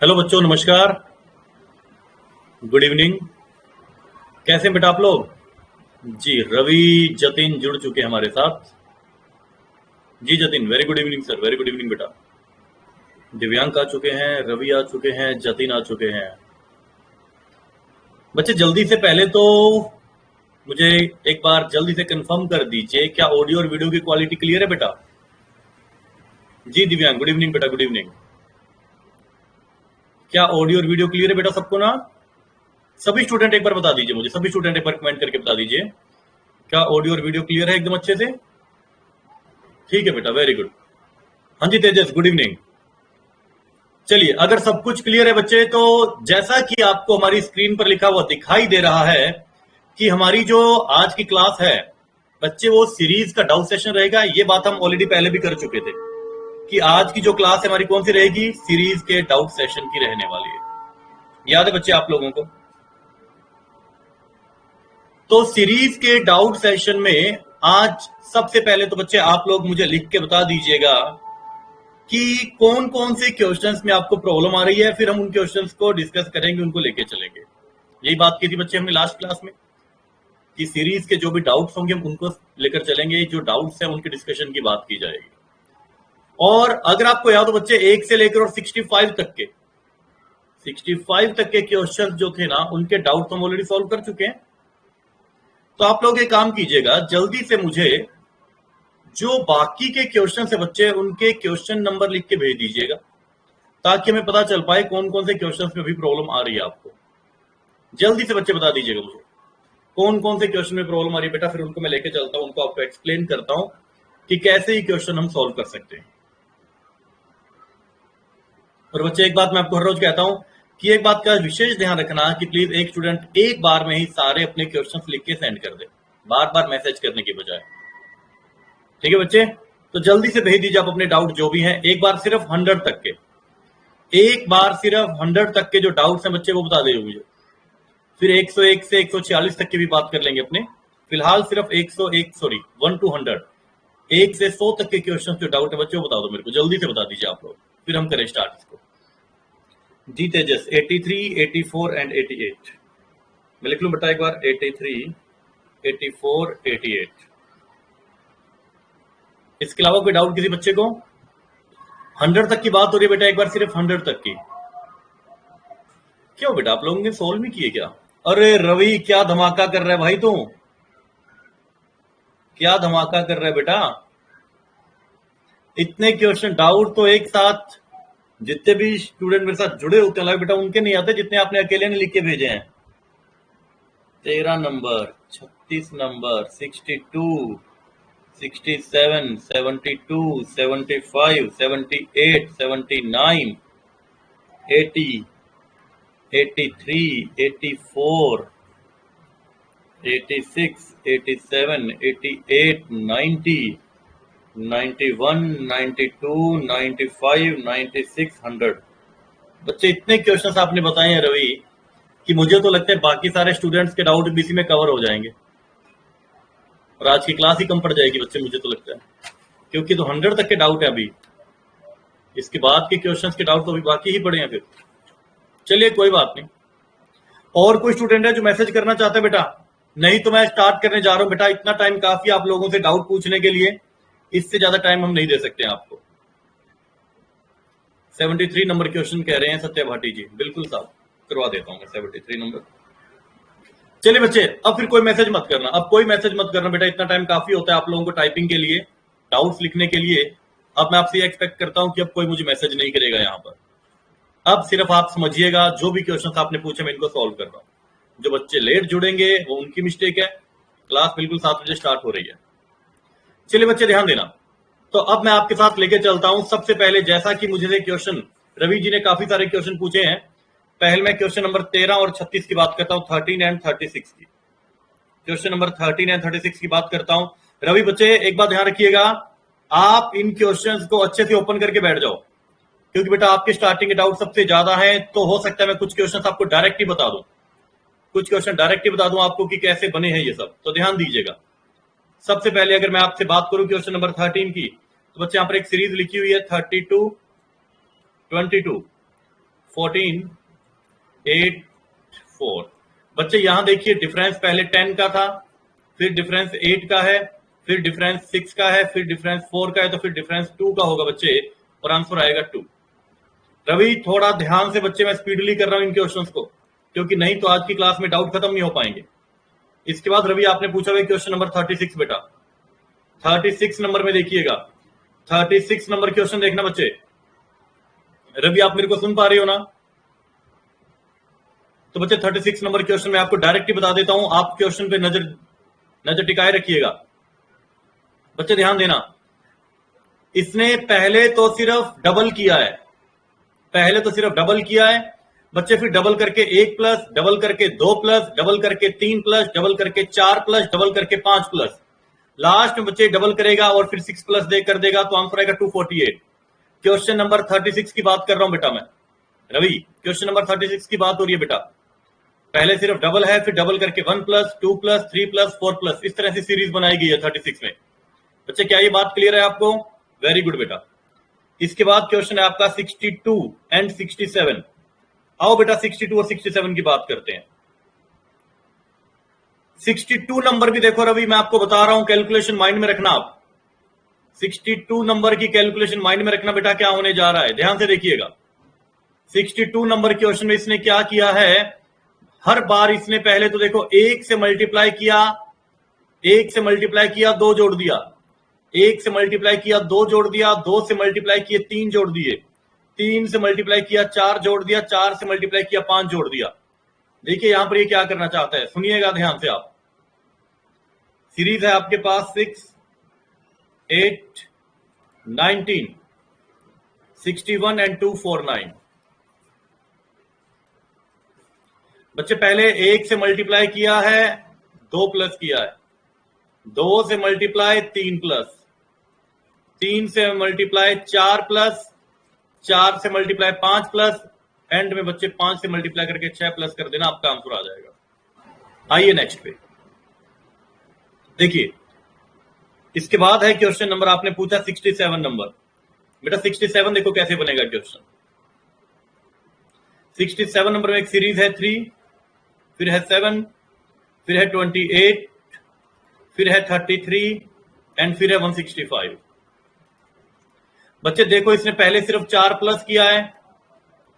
Hello बच्चों, नमस्कार। Good evening. कैसे हैं बेटा आप लोग? जी, रवि जतिन जुड़ चुके हैं हमारे साथ। जी Jatin, very good evening sir, very good evening बेटा। दिव्यांक आ चुके हैं, रवि आ चुके हैं, जतिन आ चुके हैं। बच्चे जल्दी से पहले तो मुझे एक बार जल्दी से कंफर्म कर दीजिए, क्या ऑडियो और वीडियो की क्वालिटी क्लियर है बेटा? जी दिव्यांक, गुड इवनिंग बेटा, गुड इवनिंग। क्या ऑडियो और वीडियो क्लियर है बेटा सबको ना? सभी स्टूडेंट एक बार बता दीजिए मुझे, सभी स्टूडेंट एक बार कमेंट करके बता दीजिए, क्या ऑडियो और वीडियो क्लियर है एकदम अच्छे से? ठीक है बेटा, वेरी गुड। हाँ जी तेजस, गुड इवनिंग। चलिए, अगर सब कुछ क्लियर है बच्चे, तो जैसा कि आपको हमारी स्क्रीन पर लिखा हुआ दिखाई दे रहा है कि हमारी जो आज की क्लास है बच्चे, वो सीरीज का डाउट सेशन रहेगा। ये बात हम ऑलरेडी पहले भी कर चुके थे कि आज की जो क्लास है हमारी कौन सी रहेगी, सीरीज के डाउट सेशन की रहने वाली है। याद है बच्चे आप लोगों को? तो सीरीज के डाउट सेशन में आज सबसे पहले तो बच्चे आप लोग मुझे लिख के बता दीजिएगा कि कौन कौन से क्वेश्चंस में आपको प्रॉब्लम आ रही है। फिर हम उन क्वेश्चंस को डिस्कस करेंगे, उनको लेके चलेंगे। यही बात की थी बच्चे हमने लास्ट क्लास में कि सीरीज के जो भी डाउट्स होंगे हम उनको लेकर चलेंगे, जो डाउट्स हैं उनके डिस्कशन की बात की जाएगी। और अगर आपको याद हो बच्चे, 1 से लेकर और 65 तक के क्वेश्चन जो थे ना, उनके डाउट हम ऑलरेडी सॉल्व कर चुके हैं। तो आप लोग एक काम कीजिएगा, जल्दी से मुझे जो बाकी के क्वेश्चन है बच्चे, उनके क्वेश्चन नंबर लिख के भेज दीजिएगा, ताकि हमें पता चल पाए कौन कौन से क्वेश्चंस में भी प्रॉब्लम आ रही है आपको। जल्दी से बच्चे बता दीजिएगा मुझे कौन कौन से क्वेश्चन में प्रॉब्लम आ रही है बेटा, फिर उनको मैं लेके चलता हूं, उनको आपको एक्सप्लेन करता हूं कि कैसे ही क्वेश्चन हम सॉल्व कर सकते हैं। और बच्चे एक बात मैं आपको हर रोज कहता हूं कि एक बात का विशेष ध्यान रखना कि प्लीज एक स्टूडेंट एक बार में ही सारे अपने क्वेश्चन लिख के सेंड कर दे, बार बार मैसेज करने की बजाय। ठीक है बच्चे? तो जल्दी से भेज दीजिए आप अपने डाउट जो भी हैं, एक बार सिर्फ 100 तक के, एक बार सिर्फ 100 तक के जो डाउट्स हैं बच्चे वो बता दीजिए मुझे। फिर 101 से 146 तक की भी बात कर लेंगे अपने। फिलहाल सिर्फ 101, सॉरी 1 to 100, 1 से 100 तक के क्वेश्चन जो डाउट है बच्चे वो बता दो मेरे को, जल्दी से बता दीजिए आप लोग, फिर हम करें स्टार्ट इसको। जी तेजस, 83, 84 एंड 88। मैं लिख लूं बेटा एक बार, 83, 84, 88। इसके अलावा कोई डाउट किसी बच्चे को? 100 तक की बात हो रही है बेटा, एक बार सिर्फ 100 तक की। क्यों बेटा, आप लोगों ने सोल्व नहीं किए क्या? अरे रवि, क्या धमाका कर रहा है भाई तू, क्या धमाका कर रहा है बेटा? इतने क्वेश्चन डाउट तो एक साथ जितने भी स्टूडेंट मेरे साथ जुड़े होते हैं बेटा, उनके नहीं आते जितने आपने अकेले ने लिख के भेजे हैं। 13 नंबर, 36 नंबर, 62, 67, 72, 75, 78, 79, 80, 83, 84, 86, 87, 88, 90, 91, 92, 95, 96, 100। बच्चे इतने क्वेश्चंस आपने बताए हैं रवि कि मुझे तो लगता है बाकी सारे स्टूडेंट्स के डाउट भी इसी में कवर हो जाएंगे और आज की क्लास ही कम पड़ जाएगी बच्चे, मुझे तो लगता है, क्योंकि तो 100 तक के डाउट है अभी। इसके बाद के क्वेश्चंस के डाउट तो अभी बाकी ही पड़े हैं फिर। चलिए कोई बात नहीं। और कोई स्टूडेंट है जो मैसेज करना चाहता है बेटा? नहीं तो मैं स्टार्ट करने जा रहा हूं बेटा, इतना टाइम काफी आप लोगों से डाउट पूछने के लिए, इससे ज्यादा टाइम हम नहीं दे सकते हैं आपको। 73 नंबर क्वेश्चन कह रहे हैं सत्या भाटी जी, बिल्कुल साहब करवा देता हूं मैं 73 नंबर। चलिए बच्चे, अब फिर कोई मैसेज मत करना, अब कोई मैसेज मत करना बेटा, इतना टाइम काफी होता है आप लोगों को टाइपिंग के लिए, डाउट्स लिखने के लिए। अब मैं आपसे एक्सपेक्ट करता हूं कि अब कोई मुझे मैसेज नहीं करेगा यहाँ पर। अब सिर्फ आप समझिएगा, जो भी क्वेश्चन आपने पूछे मैं इनको सॉल्व कर रहा हूं। जो बच्चे लेट जुड़ेंगे वो उनकी मिस्टेक है, क्लास बिल्कुल 7 बजे स्टार्ट हो रही है। चलिए बच्चे ध्यान देना। तो अब मैं आपके साथ लेके चलता हूं। सबसे पहले जैसा कि मुझे क्वेश्चन रवि जी ने काफी सारे क्वेश्चन पूछे हैं, पहले मैं क्वेश्चन नंबर 13 और 36 की बात करता हूं, 13 एंड 36 की। क्वेश्चन नंबर 13 एंड 36 की बात करता हूं। रवि बच्चे एक बात ध्यान रखिएगा, आप इन क्वेश्चंस को अच्छे से ओपन करके बैठ जाओ, क्योंकि बेटा आपके स्टार्टिंग के डाउट सबसे ज्यादा है। तो हो सकता है मैं कुछ क्वेश्चन आपको डायरेक्ट ही बता दूं, कुछ क्वेश्चन डायरेक्ट ही बता दूं आपको कि कैसे बने हैं ये सब, तो ध्यान दीजिएगा। सबसे पहले अगर मैं आपसे बात करूं क्वेश्चन नंबर 13 की, तो बच्चे यहां पर एक सीरीज लिखी हुई है 32, 22, 1484। बच्चे यहां देखिए डिफरेंस पहले 10 का था, फिर डिफरेंस 8 का है, फिर डिफरेंस 6 का है, फिर डिफरेंस 4 का है, तो फिर डिफरेंस 2 का होगा बच्चे, और आंसर आएगा 2। रवि थोड़ा ध्यान से बच्चे, मैं स्पीडली कर रहा हूं इन क्वेश्चंस को, क्योंकि नहीं तो आज की क्लास में डाउट खत्म नहीं हो पाएंगे। इसके बाद रवि आपने पूछा हुआ क्वेश्चन नंबर 36 बेटा, 36 नंबर में देखिएगा, 36 नंबर क्वेश्चन देखना बच्चे। रवि आप मेरे को सुन पा रहे हो ना? तो बच्चे 36 नंबर क्वेश्चन में आपको डायरेक्ट ही बता देता हूं, आप क्वेश्चन पे नजर टिकाए रखिएगा। बच्चे ध्यान देना, इसने पहले तो सिर्फ डबल किया है, पहले तो सिर्फ डबल किया है बच्चे, फिर डबल करके 1 प्लस, डबल करके 2 प्लस, डबल करके 3 प्लस, डबल करके 4 प्लस, डबल करके 5 प्लस, लास्ट में बच्चे डबल करेगा और फिर 6 प्लस दे कर देगा, तो आंसर आएगा 248। क्वेश्चन नंबर 36 की बात कर रहा हूं बेटा मैं, रवि क्वेश्चन नंबर 36 की बात हो रही है बेटा। पहले सिर्फ डबल है, फिर डबल करके 1 प्लस, 2 प्लस, 3 प्लस, 4 प्लस, इस तरह से सीरीज बनाई गई है 36 में। बच्चे क्या ये बात क्लियर है आपको? वेरी गुड बेटा। इसके बाद क्वेश्चन है आपका 62 एंड 67। आओ बेटा 62 और 67 की बात करते हैं। 62 नंबर भी देखो रवि, मैं आपको बता रहा हूं, कैलकुलेशन माइंड में रखना आप। 62 नंबर की कैलकुलेशन माइंड में रखना बेटा, क्या होने जा रहा है, ध्यान से देखिएगा। 62 नंबर क्वेश्चन में इसने क्या किया है, हर बार इसने पहले तो देखो 1 से मल्टीप्लाई किया, 1 से मल्टीप्लाई किया, 2 जोड़ दिया, 1 से मल्टीप्लाई किया, 2 जोड़ दिया, 2 से मल्टीप्लाई किए, 3 जोड़ दिए, 3 से मल्टीप्लाई किया, 4 जोड़ दिया, 4 से मल्टीप्लाई किया, 5 जोड़ दिया। देखिए यहां पर ये क्या करना चाहता है, सुनिएगा ध्यान से आप। सीरीज है आपके पास 6, 8, 19, 61 एंड 249। बच्चे पहले 1 से मल्टीप्लाई किया है, 2 प्लस किया है, 2 से मल्टीप्लाई 3 प्लस, 3 से मल्टीप्लाई 4 प्लस, 4 से मल्टीप्लाई 5 प्लस, एंड में बच्चे 5 से मल्टीप्लाई करके 6 प्लस कर देना, आपका आंसर आ जाएगा। आइए नेक्स्ट पे देखिए। इसके बाद है क्वेश्चन नंबर आपने पूछा 67 नंबर। बेटा 67 देखो कैसे बनेगा क्वेश्चन। 67 नंबर में एक सीरीज है 3, फिर है 7, फिर है 28, फिर है 33 एंड फिर है 165। बच्चे देखो इसने पहले सिर्फ 4 प्लस किया है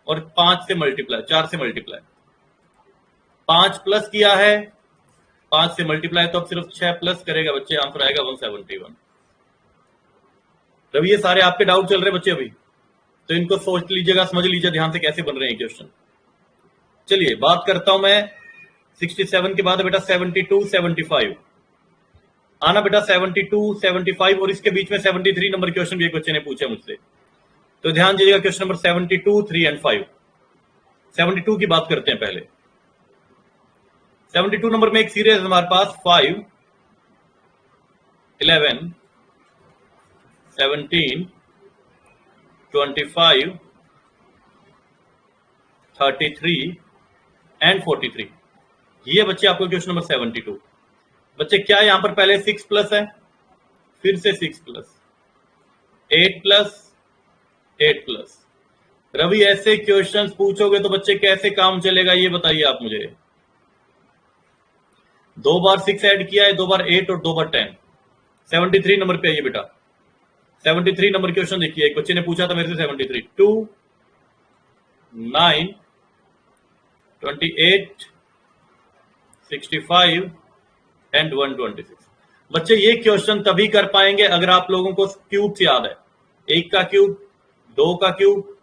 और 5 से मल्टीप्लाई, 4 से मल्टीप्लाई, 5 प्लस किया है, 5 से मल्टीप्लाई, तो अब सिर्फ 6 प्लस करेगा बच्चे, आंसर आएगा 171। रवि ये सारे आपके डाउट चल रहे बच्चे अभी, तो इनको सोच लीजिएगा, समझ लीजिए ध्यान से कैसे बन रहे हैं क्वेश्चन। चलिए बात करता हूं मैं 67 के बाद बेटा 72, 75 आना बेटा, 72, 75 और इसके बीच में 73 नंबर क्वेश्चन भी एक बच्चे ने पूछा मुझसे, तो ध्यान दीजिएगा। Question number 72, 3 and 5। 72 की बात करते हैं पहले। 72 नंबर में एक सीरीज हमारे पास 5, 11, 17, 25, 33 एंड 43। ये बच्चे आपको क्वेश्चन नंबर 72। बच्चे क्या यहां पर पहले 6 प्लस है, फिर से 6 प्लस, 8 प्लस, 8 प्लस। रवि ऐसे क्वेश्चंस पूछोगे तो बच्चे कैसे काम चलेगा ये बताइए आप मुझे। 2 बार 6 ऐड किया है, 2 बार 8 और 2 बार 10। 73 नंबर पे आइए बेटा। 73 नंबर क्वेश्चन देखिए, एक बच्चे ने पूछा था मेरे से 73, 2, 9, 28, 65 एंड 126। बच्चे ये क्वेश्चन तभी कर पाएंगे अगर आप लोगों को क्यूब याद है। 1 का क्यूब, 2 का क्यूब,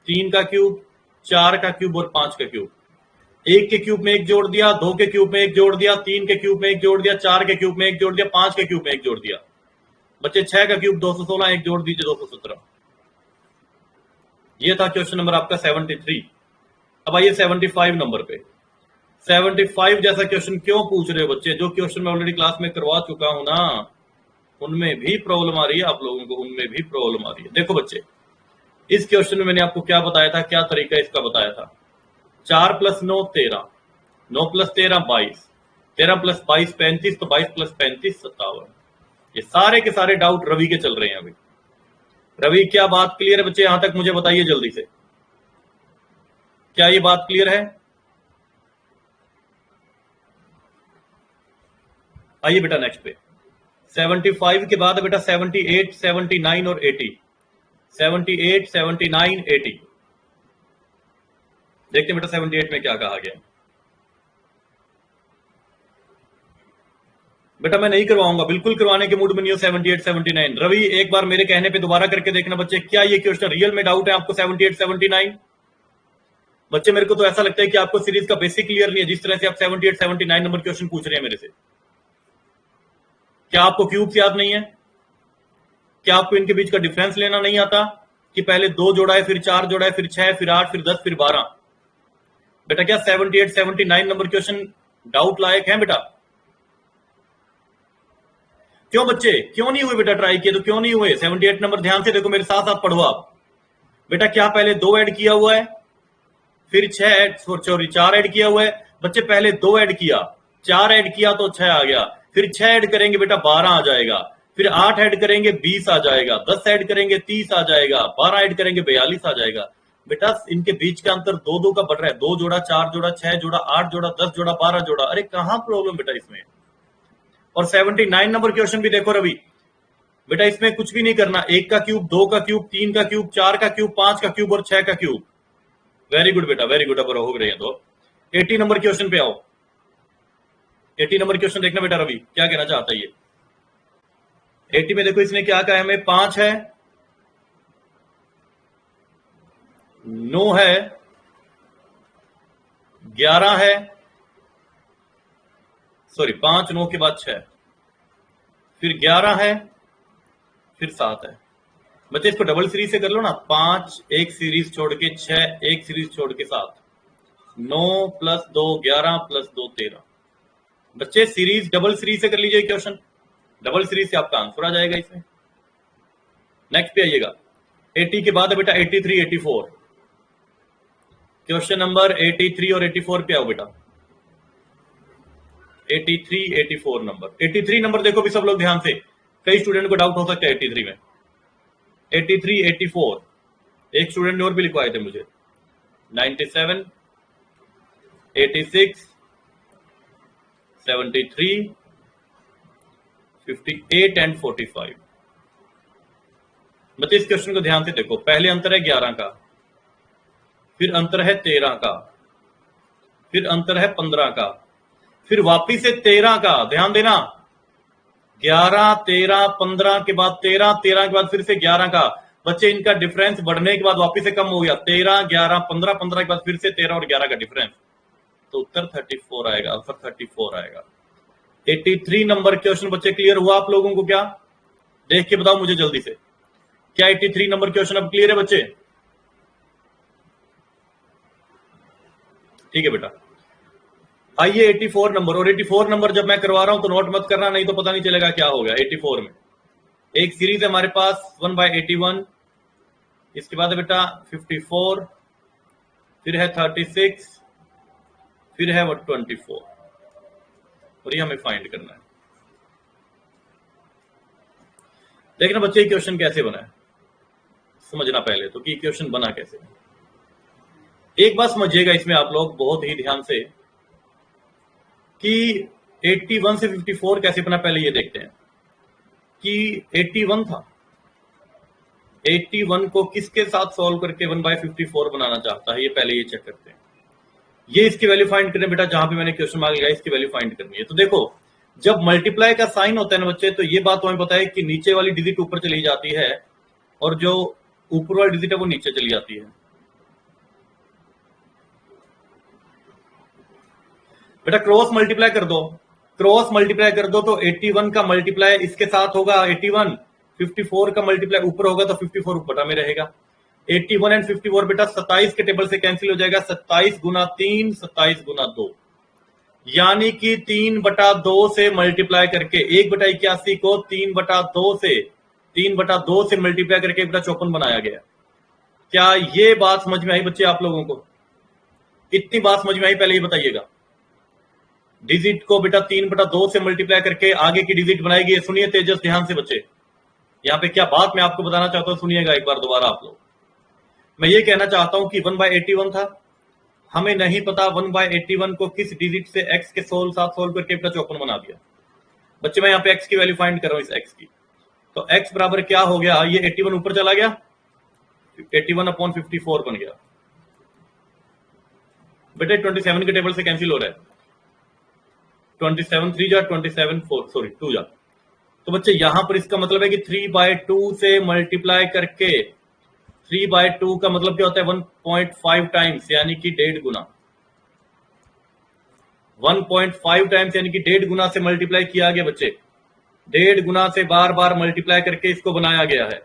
3 का क्यूब, 4 का क्यूब और 5 का क्यूब। 1 के क्यूब में 1 जोड़ दिया, 2 के क्यूब में 1 जोड़ दिया, 3 के क्यूब में 1 जोड़ दिया, 4 के क्यूब में 1 जोड़ दिया, 5 के क्यूब में 1 जोड़ दिया। बच्चे 6 का क्यूब 216, 1 जोड़ दीजिए 217। ये था क्वेश्चन नंबर आपका 73। अब आइए 75 नंबर पे। 75 जैसा क्वेश्चन क्यों पूछ रहे हो बच्चे? जो क्वेश्चन मैं ऑलरेडी क्लास में करवा चुका हूं ना, उनमें भी प्रॉब्लम आ रही है आप लोगों को, उनमें भी प्रॉब्लम आ रही है। देखो बच्चे, इस क्वेश्चन में मैंने आपको क्या बताया था, क्या तरीका इसका बताया था। 4 प्लस 9 13, 9 प्लस 13 22, 13 प्लस 22 35, तो 22 प्लस 35 57। ये सारे के सारे डाउट रवि के चल रहे हैं अभी। रवि क्या बात क्लियर है बच्चे? यहां तक मुझे बताइए जल्दी से। क्या ये बात क्लियर है? आइए बेटा नेक्स्ट पे। 75 के बाद बेटा 78, 79 और 80। 78, 79, 80। देखते हैं बेटा 78 में क्या कहा गया। बेटा मैं नहीं करवाऊंगा, बिल्कुल करवाने के मूड में नहीं हो। 78, 79 रवि एक बार मेरे कहने पे दोबारा करके देखना बच्चे, क्या ये क्वेश्चन रियल में डाउट है आपको 78, 79? बच्चे मेरे को तो ऐसा लगता है कि आपको सीरीज का बेसिक क्लियर नहीं है, जिस तरह से आप 78, 79 नंबर क्वेश्चन पूछ रहे हैं मेरे से। क्या आपको क्यूब्स याद नहीं है? क्या आपको इनके बीच का डिफरेंस लेना नहीं आता कि पहले 2 जोड़ा है, फिर 4 जोड़ा है, फिर 6, फिर 8, फिर 10, फिर 12? बेटा क्या 78, 79 नंबर क्वेश्चन डाउट लायक है बेटा? क्यों बच्चे, क्यों नहीं हुए बेटा? ट्राई किए तो क्यों नहीं हुए? 78 नंबर ध्यान से देखो, मेरे साथ साथ पढ़ो आप बेटा। क्या पहले 2 ऐड किया हुआ है, फिर 6 ऐड, सॉरी 4 ऐड किया हुआ है? बच्चे पहले 2 ऐड किया, 4 ऐड किया तो 6 आ गया, फिर 6 ऐड करेंगे बेटा 12 आ जाएगा, फिर 8 ऐड करेंगे 20 आ जाएगा, 10 ऐड करेंगे 30 आ जाएगा, 12 ऐड करेंगे 42 आ जाएगा। बेटा इनके बीच का अंतर 2 का बढ़ रहा है। 2 जोड़ा, 4 जोड़ा, 6 जोड़ा, 8 जोड़ा, 10 जोड़ा, 12 जोड़ा। अरे कहां प्रॉब्लम बेटा इसमें? और 79 नंबर क्वेश्चन भी देखो रवि बेटा, इसमें कुछ भी नहीं करना। 1 का क्यूब, 2 का क्यूब, 3 का क्यूब, 4 का क्यूब, 5 का क्यूब और 6 का क्यूब। वेरी गुड बेटा, वेरी गुड। अब हो रहे हैं तो 80 नंबर क्वेश्चन पे आओ। 80 नंबर क्वेश्चन देखना बेटा रवि क्या कहना चाहता है ये। 80 में देखो इसने क्या कहा, हमें 5 है, 9 है, 11 है, सॉरी 5, 9 के बाद 6, फिर 11 है, फिर 7 है। बच्चे इसको डबल सीरीज से कर लो ना। 5 एक सीरीज छोड़ के 6 एक सीरीज छोड़ के 7, 9 + 2 11 + 2 13। बच्चे सीरीज डबल सीरीज से कर लीजिए क्वेश्चन, डबल सीरीज से आपका आंसर आ जाएगा इसमें। नेक्स्ट पे आइएगा। 80 के बाद है बेटा 83, 84। क्वेश्चन नंबर 83 और 84 पे आओ बेटा। 83, 84 नंबर। 83 नंबर देखो भी सब लोग ध्यान से, कई स्टूडेंट को डाउट हो सकता है 83 में। 83, 84 एक स्टूडेंट ने और भी लिखवाए थे मुझे। 97, 86, 73, 58 एंड 45। बच्चे इस क्वेश्चन को ध्यान से देखो। पहले अंतर है 11 का, फिर अंतर है 13 का, फिर अंतर है 15 का, फिर वापिस से 13 का। ध्यान देना, 11, 13, 15 के बाद 13, 13 के बाद फिर से 11 का। बच्चे इनका डिफरेंस बढ़ने के बाद वापिस से कम हो गया। 13, 11, 15, 15 के बाद फिर से 13 और 11 का डिफरेंस, तो उत्तर 34 आएगा। आंसर 34 आएगा। 83 नंबर क्वेश्चन बच्चे क्लियर हुआ आप लोगों को? क्या देख के बताओ मुझे जल्दी से, क्या 83 नंबर क्वेश्चन अब क्लियर है बच्चे? ठीक है बेटा। आइए 84 नंबर। और 84 नंबर जब मैं करवा रहा हूं तो नोट मत करना, नहीं तो पता नहीं चलेगा क्या हो गया। 84 में एक सीरीज है हमारे पास 1/81, इसके बाद है बेटा 54, फिर है 36, फिर है 24, और ये हमें फाइंड करना है। देखना बच्चे क्वेश्चन कैसे बना है, समझना पहले तो कि क्वेश्चन बना कैसे। एक बात समझिएगा इसमें आप लोग बहुत ही ध्यान से कि 81 से 54 कैसे बना, पहले ये देखते हैं कि 81 था। 81 को किसके साथ सॉल्व करके 1/54 बनाना चाहता है, ये पहले ये चेक करते हैं। ये इसकी वैल्यू फाइंड करने बेटा, जहां पे मैंने क्वेश्चन मांग लिया इसकी वैल्यू फाइंड करनी है। तो देखो जब मल्टीप्लाई का साइन होता है ना बच्चे, तो ये बात तो हमें पता है कि नीचे वाली डिजिट ऊपर चली जाती है और जो ऊपर वाली डिजिट है वो नीचे चली जाती है। बेटा क्रॉस मल्टीप्लाई कर दो, क्रॉस मल्टीप्लाई कर दो तो 81 का मल्टीप्लाई इसके साथ होगा 81, 54 का मल्टीप्लाई ऊपर होगा तो 54 ऊपर में रहेगा। 81 एंड 54 बेटा 27 के टेबल से कैंसिल हो जाएगा। 27 गुना 3, 27 गुना 2, यानी कि 3/2 से मल्टीप्लाई करके 1/81 को 3/2 से 3/2 से मल्टीप्लाई करके बेटा 54 बनाया गया। क्या ये बात समझ में आई बच्चे आप लोगों को? इतनी बात समझ में आई? पहले ये बताइएगा। डिजिट को बेटा 3/2 से मल्टीप्लाई करके आगे की डिजिट बनाएगी। सुनिए तेजस ध्यान से बच्चे, यहां पे क्या बात मैं आपको बताना चाहता हूं, सुनिएगा एक बार दोबारा आप लोग। मैं ये कहना चाहता हूं कि 1/81 था, हमें नहीं पता 1/81 को किस डिजिट से x के साथ सोल्व करके बेटा 54 बना दिया। बच्चे मैं यहाँ पे x की वैल्यू फाइंड कर रहा हूँ इस x की, तो x बराबर क्या हो गया, ये 81 ऊपर चला गया, 81/54 बन गया बेटे। 27 के टेबल से कैंसिल हो रहा है, 27 3 जा 27 4 सॉरी 2 जा, तो बच्चे यहां पर इसका मतलब है कि 3/2 से मल्टीप्लाई करके, 3/2 का मतलब क्या होता है 1.5 टाइम्स, यानी कि 1.5 गुना, 1.5 टाइम्स यानी कि 1.5 गुना से मल्टीप्लाई किया गया बच्चे, 1.5 गुना से बार बार मल्टीप्लाई करके इसको बनाया गया है।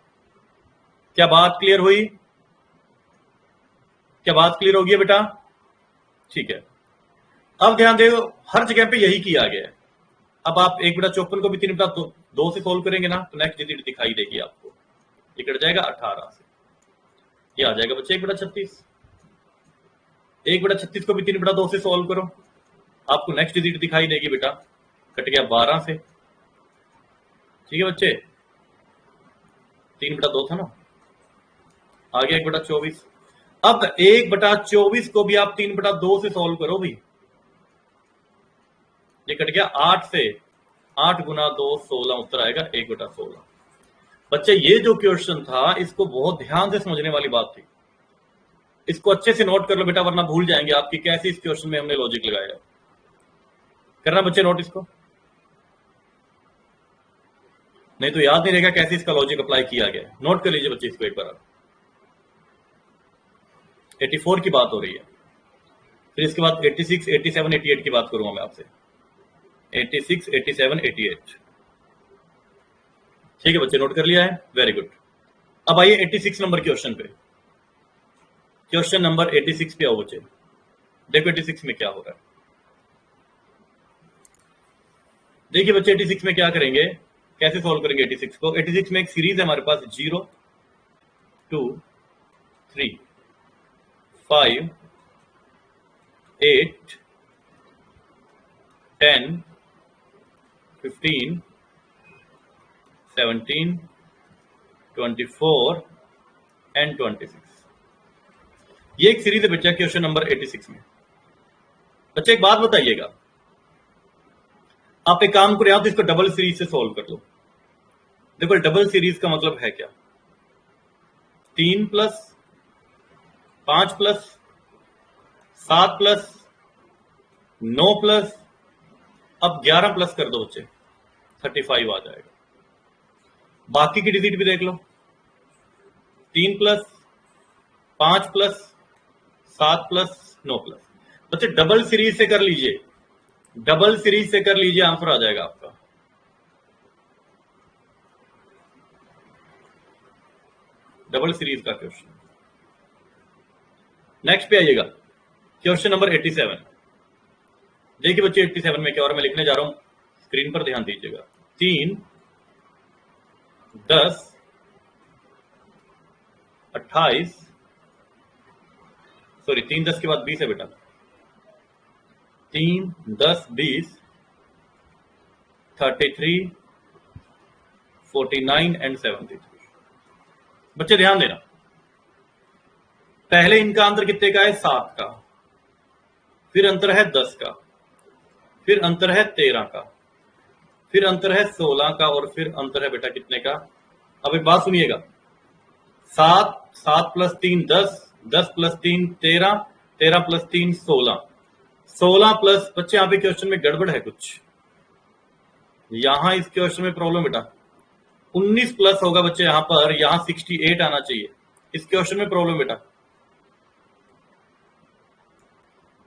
क्या बात क्लियर हुई? क्या बात क्लियर होगी बेटा? ठीक है, अब ध्यान दो, हर जगह पे यही किया गया है। अब आप 1/54 को भी 3/2 से सोल्व करेंगे ना, तो नेक्स्ट डिजिट दिखाई देगी आपको, ये कट जाएगा 18 से, ये आ जाएगा बच्चे 1/36। 1/36 को भी 3/2 से सोल्व करो, आपको नेक्स्ट डिजिट दिखाई देगी बेटा, कट गया 12 से। ठीक है बच्चे, 3/2 था ना, आ गया 1/24। अब 1/24 को भी आप 3/2 से सोल्व करो भी, ये कट गया 8 से, 8 गुना 2 16 उत्तर आएगा 1/16। बच्चे ये जो क्वेश्चन था इसको बहुत ध्यान से समझने वाली बात थी, इसको अच्छे से नोट कर लो बेटा, वरना भूल जाएंगे आपकी कैसे इस क्वेश्चन में हमने लॉजिक लगाया। करना बच्चे नोट इसको, नहीं तो याद नहीं रहेगा कैसे इसका लॉजिक अप्लाई किया गया। नोट कर लीजिए बच्चे इसको एक बार। 84 की बात हो रही है, फिर इसके बाद 86 87 88 की बात करूंगा मैं आपसे, 86 87 88। ठीक है बच्चे, नोट कर लिया है, वेरी गुड। अब आइए 86 नंबर क्वेश्चन पे, क्वेश्चन नंबर 86 पे आओ बच्चे, देखो 86 में क्या हो रहा है। देखिए बच्चे 86 में क्या करेंगे, कैसे सॉल्व करेंगे 86 को। 86 में एक सीरीज है हमारे पास, 0 2 3 5 8 10 15 17 24 एंड 26। ये एक सीरीज है बच्चा क्वेश्चन नंबर 86 में। बच्चे एक बात बताइएगा, आप एक काम करें, आप इसको डबल सीरीज से सॉल्व कर लो। देखो डबल सीरीज का मतलब है क्या, 3 प्लस 5 प्लस 7 प्लस 9 प्लस, अब 11 प्लस कर दो बच्चे, 35 आ जाएगा। बाकी की डिजिट भी देख लो, 3 प्लस 5 प्लस 7 प्लस 9 प्लस। बच्चे डबल सीरीज से कर लीजिए, डबल सीरीज से कर लीजिए, आंसर आ जाएगा आपका। डबल सीरीज का क्वेश्चन। नेक्स्ट पे आइएगा, क्वेश्चन नंबर 87। देखिए बच्चे 87 में क्या हो रहा है, मैं लिखने जा रहा हूं, स्क्रीन पर ध्यान दीजिएगा। 3 10 28 सॉरी 3 10 के बाद 20 है बेटा, 3 10 20 33 49 एंड 73। बच्चे ध्यान देना, पहले इनका अंतर कितने का है, 7 का, फिर अंतर है 10 का, फिर अंतर है 13 का, फिर अंतर है 16 का, और फिर अंतर है बेटा कितने का। अब एक बात सुनिएगा, 7 7 प्लस 3 10, 10 प्लस 3 13, 13 प्लस 3 16, 16 प्लस, बच्चे यहां पे क्वेश्चन में गड़बड़ है कुछ, यहां इस क्वेश्चन में प्रॉब्लम बेटा, 19 प्लस होगा बच्चे यहां पर, यहां 68 आना चाहिए, इस क्वेश्चन में प्रॉब्लम बेटा,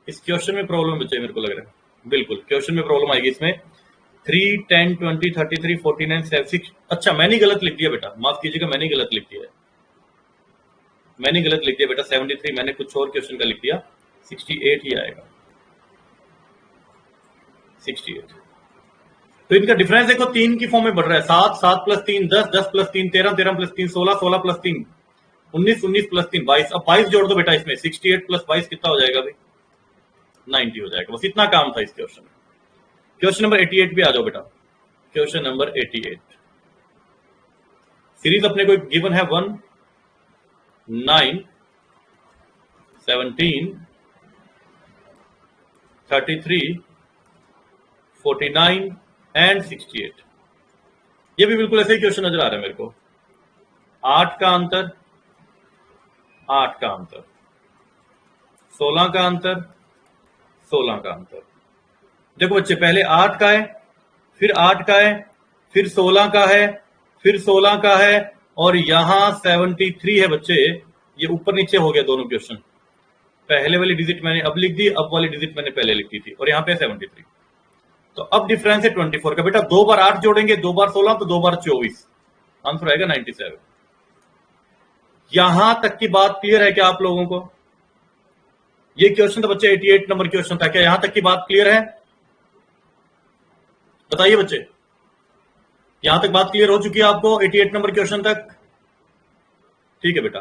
इस क्वेश्चन में प्रॉब्लम बच्चे मेरे को लग रहा है, बिल्कुल क्वेश्चन में प्रॉब्लम आएगी इसमें। 3 10 20 33 49 76, अच्छा मैंने गलत लिख दिया बेटा, माफ कीजिएगा, मैंने गलत लिख दिया, मैंने गलत लिख दिया बेटा, 73 मैंने कुछ और क्वेश्चन का लिख दिया, 68 ही आएगा, 68। तो इनका डिफरेंस देखो 3 की फॉर्म में बढ़ रहा है, 7 7 plus 3 10, 10 plus 3 13, 13 plus 3 16, 16 plus 3 19, 19 plus 3 22। अब 22 जोड़ दो बेटा इसमें, 68 प्लस 22 कितना हो जाएगा भाई, 90 हो जाएगा। बस इतना काम था इस क्वेश्चन में। क्वेश्चन नंबर 88 पे आ जाओ बेटा, क्वेश्चन नंबर 88। सीरीज अपने को गिवन है 1 9 17 33, 49 एंड 68। ये भी बिल्कुल ऐसे ही क्वेश्चन नजर आ रहा है मेरे को। 8 का अंतर, 8 का अंतर, 16 का अंतर, 16 का अंतर। देखो बच्चे, पहले 8 का है, फिर 8 का है, फिर 16 का है, फिर 16 का है, और यहां 73 है बच्चे। ये ऊपर नीचे हो गया दोनों क्वेश्चन। पहले वाली डिजिट मैंने अब लिख दी, अब वाली डिजिट मैंने पहले लिख दी थी, और यहां पे 73। तो अब डिफरेंस है 24 का। बेटा 2 बार 8 जोड़ेंगे, 2 बार 16, तो 2 बार 24, आंसर आएगा 97। यहां तक की बात क्लियर है क्या आप लोगों को? ये क्वेश्चन तो बच्चे 88 नंबर क्वेश्चन था। क्या यहां तक की बात क्लियर है? बताइए बच्चे, यहां तक बात क्लियर हो चुकी है आपको 88 नंबर क्वेश्चन तक? ठीक है बेटा।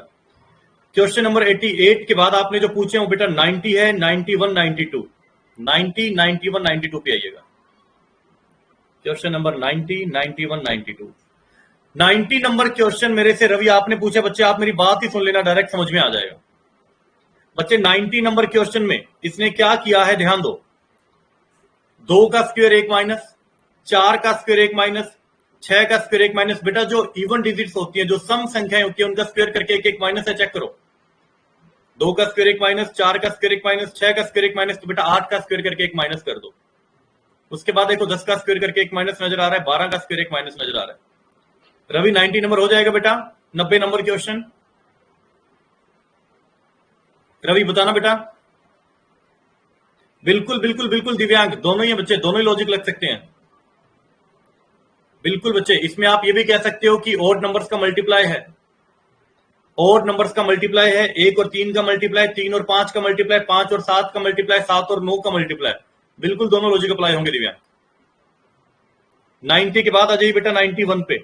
क्वेश्चन नंबर 88 के बाद आपने जो पूछे हो बेटा 90 है, 91, 92, 90, 91, 92 पे आइएगा। Question number 90, 91, 92। 90 नंबर क्वेश्चन मेरे से रवि आपने पूछा। बच्चे आप मेरी बात ही सुन लेना, डायरेक्ट समझ में आ जाएगा। बच्चे 90 नंबर क्वेश्चन में इसने क्या किया है, ध्यान दो। 2 का स्क्वायर 1 माइनस, 4 का स्क्वायर 1 माइनस, 6 का स्क्वायर 1 माइनस। बेटा जो इवन डिजिट्स होती हैं, जो सम संख्याएं होती है, उनका स्क्वायर करके 1 1 माइनस है, चेक करो। 2 का स्क्वायर 1 माइनस, 4 का स्क्वायर 1 माइनस, 6 का स्क्वायर 1 माइनस, तो बेटा 8 का स्क्वायर करके 1 माइनस कर दो। उसके बाद देखो 10 का स्क्वायर करके 1 माइनस नजर आ रहा है, 12 का स्क्वायर 1 माइनस नजर आ रहा है। रवि 90 नंबर हो जाएगा बेटा? 90 नंबर क्वेश्चन रवि बताना बेटा। बिल्कुल बिल्कुल बिल्कुल दिव्यांग, दोनों ही बच्चे, दोनों ही लॉजिक लग सकते हैं। बिल्कुल बच्चे, इसमें आप ये भी कह सकते हो कि ओड नंबर्स का मल्टीप्लाई है। ओड नंबर्स का मल्टीप्लाई है, 1 और 3 का मल्टीप्लाई, 3 और 5 का मल्टीप्लाई, 5 और 7 का मल्टीप्लाई, 7 और 9 का मल्टीप्लाई। बिल्कुल दोनों लॉजिक अप्लाई होंगे दिव्यांग। 90 के बाद आ जाइए बेटा 91 पे।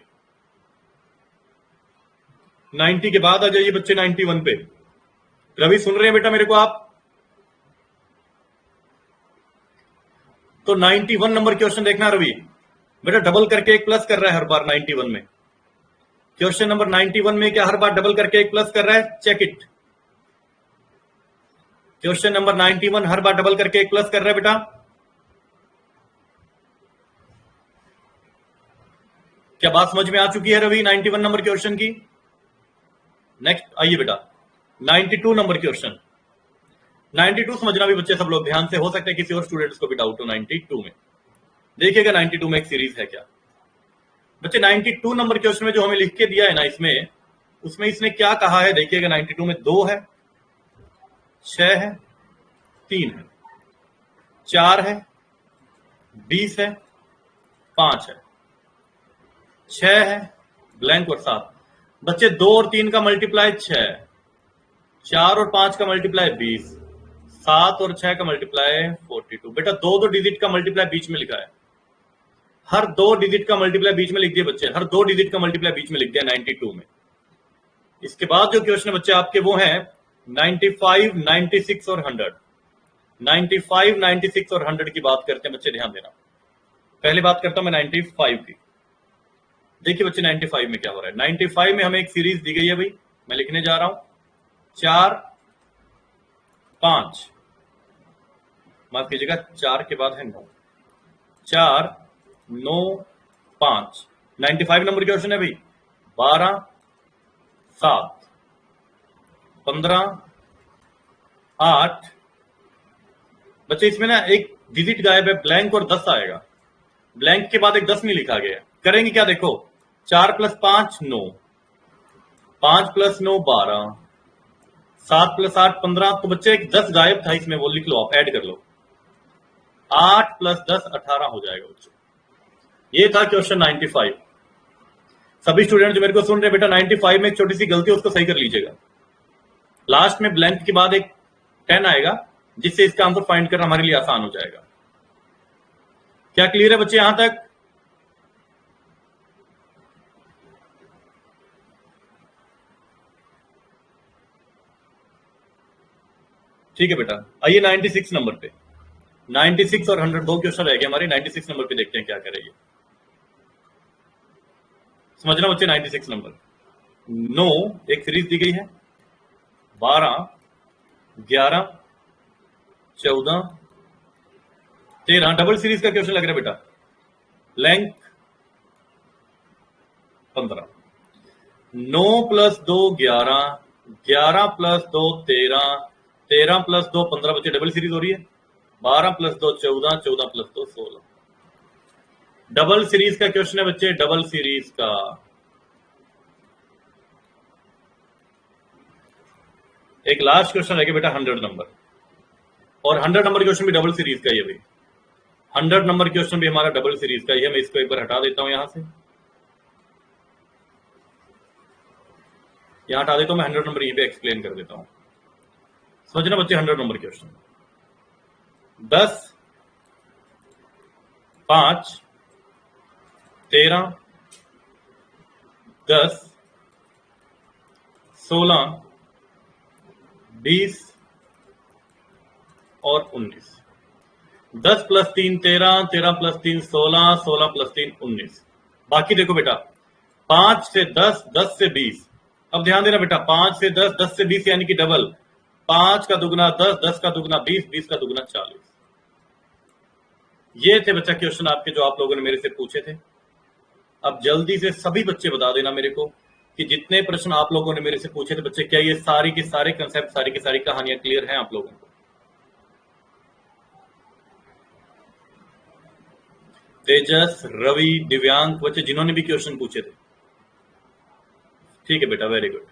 90 के बाद आ जाइए बच्चे 91 पे। रवि सुन रहे हैं बेटा मेरे को आप? तो 91 नंबर क्वेश्चन देखना रवि। बेटा डबल करके 1 प्लस कर रहा है हर बार 91 में। क्वेश्चन नंबर 91 में क्या हर बार डबल करके 1 प्लस कर रहा है? Check it. क्वेश्चन नंबर 91 हर बार डबल करके 1 प्लस कर रहा है बेटा। क्या बात समझ में आ चुकी है रवि 91 नंबर क्वेश्चन की? नेक्स्ट आइए बेटा 92 नंबर क्वेश्चन। 92 समझना भी बच्चे सब लोग ध्यान से, हो सकता है किसी और स्टूडेंट्स को भी डाउट हो 92 में। देखिएगा 92 में एक सीरीज है क्या बच्चे। 92 नंबर क्वेश्चन में जो हमें लिख के दिया है ना, इसमें उसमें इसने क्या कहा है देखिएगा। 92 में 2 है, 6 है, 3 है, 4 है, 20 है, 5 है, 6 है, ब्लैंक और 7। बच्चे 2 और 3 का मल्टीप्लाई 6, 4 और 5 का मल्टीप्लाई 20, 7 और 6 का मल्टीप्लाई 42। बेटा दो दो डिजिट का मल्टीप्लाई बीच में लिखा है। हर 2 डिजिट का मल्टीप्लाई बीच में लिख दिया बच्चे, हर 2 डिजिट का मल्टीप्लाई बीच में लिख दिया 92 में। इसके बाद जो क्वेश्चन बच्चे आपके वो हैं 95, 96 और 100। 95, 96 और 100 की बात करते हैं बच्चे, ध्यान देना। पहले बात करता हूं मैं 95 की। देखिए बच्चे 95 में क्या हो रहा है। 95 में हमें एक सीरीज दी गई है भाई, मैं लिखने जा रहा हूं 4, 5, माफ कीजिएगा 4 के बाद है 9, 4, 9, 5। 95 नंबर क्वेश्चन है भाई। 12, 7, 15, 8। बच्चे इसमें ना एक डिजिट गायब है, ब्लैंक और 10 आएगा। ब्लैंक के बाद एक 10 नहीं लिखा गया। करेंगे क्या देखो, 4 + 5 9, 5 + 9 12, 7 + 8 15। तो बच्चे एक 10 गायब था इसमें, वो लिख लो आप, ऐड कर लो। 8 + 10 18 हो जाएगा बच्चे। ये था क्वेश्चन 95। सभी स्टूडेंट जो मेरे को सुन रहे बेटा 95 में एक छोटी सी गलती है, उसको सही कर लीजिएगा। लास्ट में ब्लैंक के बाद एक 10 आएगा, जिससे इसका आंसर फाइंड करना हमारे लिए आसान हो जाएगा। क्या क्लियर है बच्चे यहां तक? ठीक है बेटा, आइए 96 नंबर पे। 96 और 100 दो क्वेश्चन रह गए हमारे। 96 नंबर पे देखते हैं क्या करेंगे। समझना बच्चे 96 नंबर 9 एक सीरीज दी गई है। 12, 11, 14, 13, डबल सीरीज का क्वेश्चन लग रहा है बेटा। लेंथ 15, 9 + 2 11, 11 + 2 13, 13 + 2 15 बच्चे डबल सीरीज हो रही है। 12 + 2 14, 14 + 2 16। डबल सीरीज का क्वेश्चन है बच्चे, डबल सीरीज का। एक लास्ट क्वेश्चन रहेगा बेटा 100 नंबर, और 100 नंबर क्वेश्चन भी डबल सीरीज का ही है भाई। 100 नंबर क्वेश्चन भी हमारा डबल सीरीज का ही है। मैं इसको एक बार हटा देता हूं, यहां से यहां हटा देता हूं मैं। 100 नंबर यहीं पे एक्सप्लेन कर देता हूं। समझना बच्चे, 100 नंबर क्वेश्चन 10 5 13 10 16 20 और 19। 10 + 3 13, 13 + 3 16, 16 + 3 19। बाकी देखो बेटा, 5 से 10, 10 से 20। अब ध्यान देना बेटा, 5 से 10, 10 से 20 यानी कि डबल। 5 का दुगना 10, 10 का दुगना 20, 20 का दुगना 40। ये थे बच्चा क्वेश्चन आपके, जो आप लोगों ने मेरे से पूछे थे। अब जल्दी से सभी बच्चे बता देना मेरे को कि जितने प्रश्न आप लोगों ने मेरे से पूछे थे बच्चे, क्या ये सारी के सारे कंसेप्ट, सारी की सारी कहानियां क्लियर हैं आप लोगों को? तेजस, रवि, दिव्यांग बच्चे जिन्होंने भी क्वेश्चन पूछे थे, ठीक है बेटा, वेरी गुड।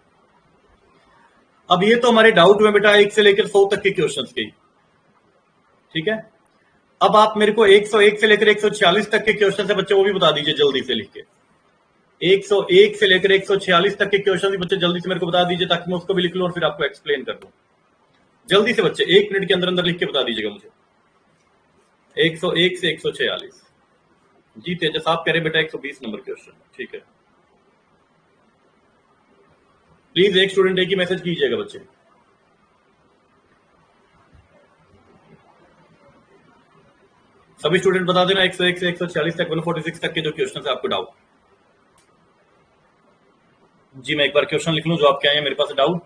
अब ये तो हमारे डाउट में बेटा 1 से लेकर 100 तक के क्वेश्चंस के, ठीक है। अब आप मेरे को 101 से लेकर 146 तक के क्वेश्चन है बच्चे, वो भी बता दीजिए जल्दी से लिख के। 101 से लेकर 146 तक के क्वेश्चन बच्चे जल्दी से मेरे को बता दीजिए, ताकि मैं उसको भी लिख लूं और फिर आपको एक्सप्लेन कर दूं। जल्दी से बच्चे 1 मिनट के अंदर अंदर लिख के बता दीजिएगा मुझे। 101 से 146। जी तेजस आप कह रहे बेटा 120 नंबर क्वेश्चन, ठीक है। प्लीज एक स्टूडेंट एक ही मैसेज कीजिएगा बच्चे। सभी स्टूडेंट बता देना 101 से 146 तक, 146 तक के जो क्वेश्चन है आपको डाउट। जी मैं एक बार क्वेश्चन लिख लूं जो आपके आए हैं मेरे पास डाउट।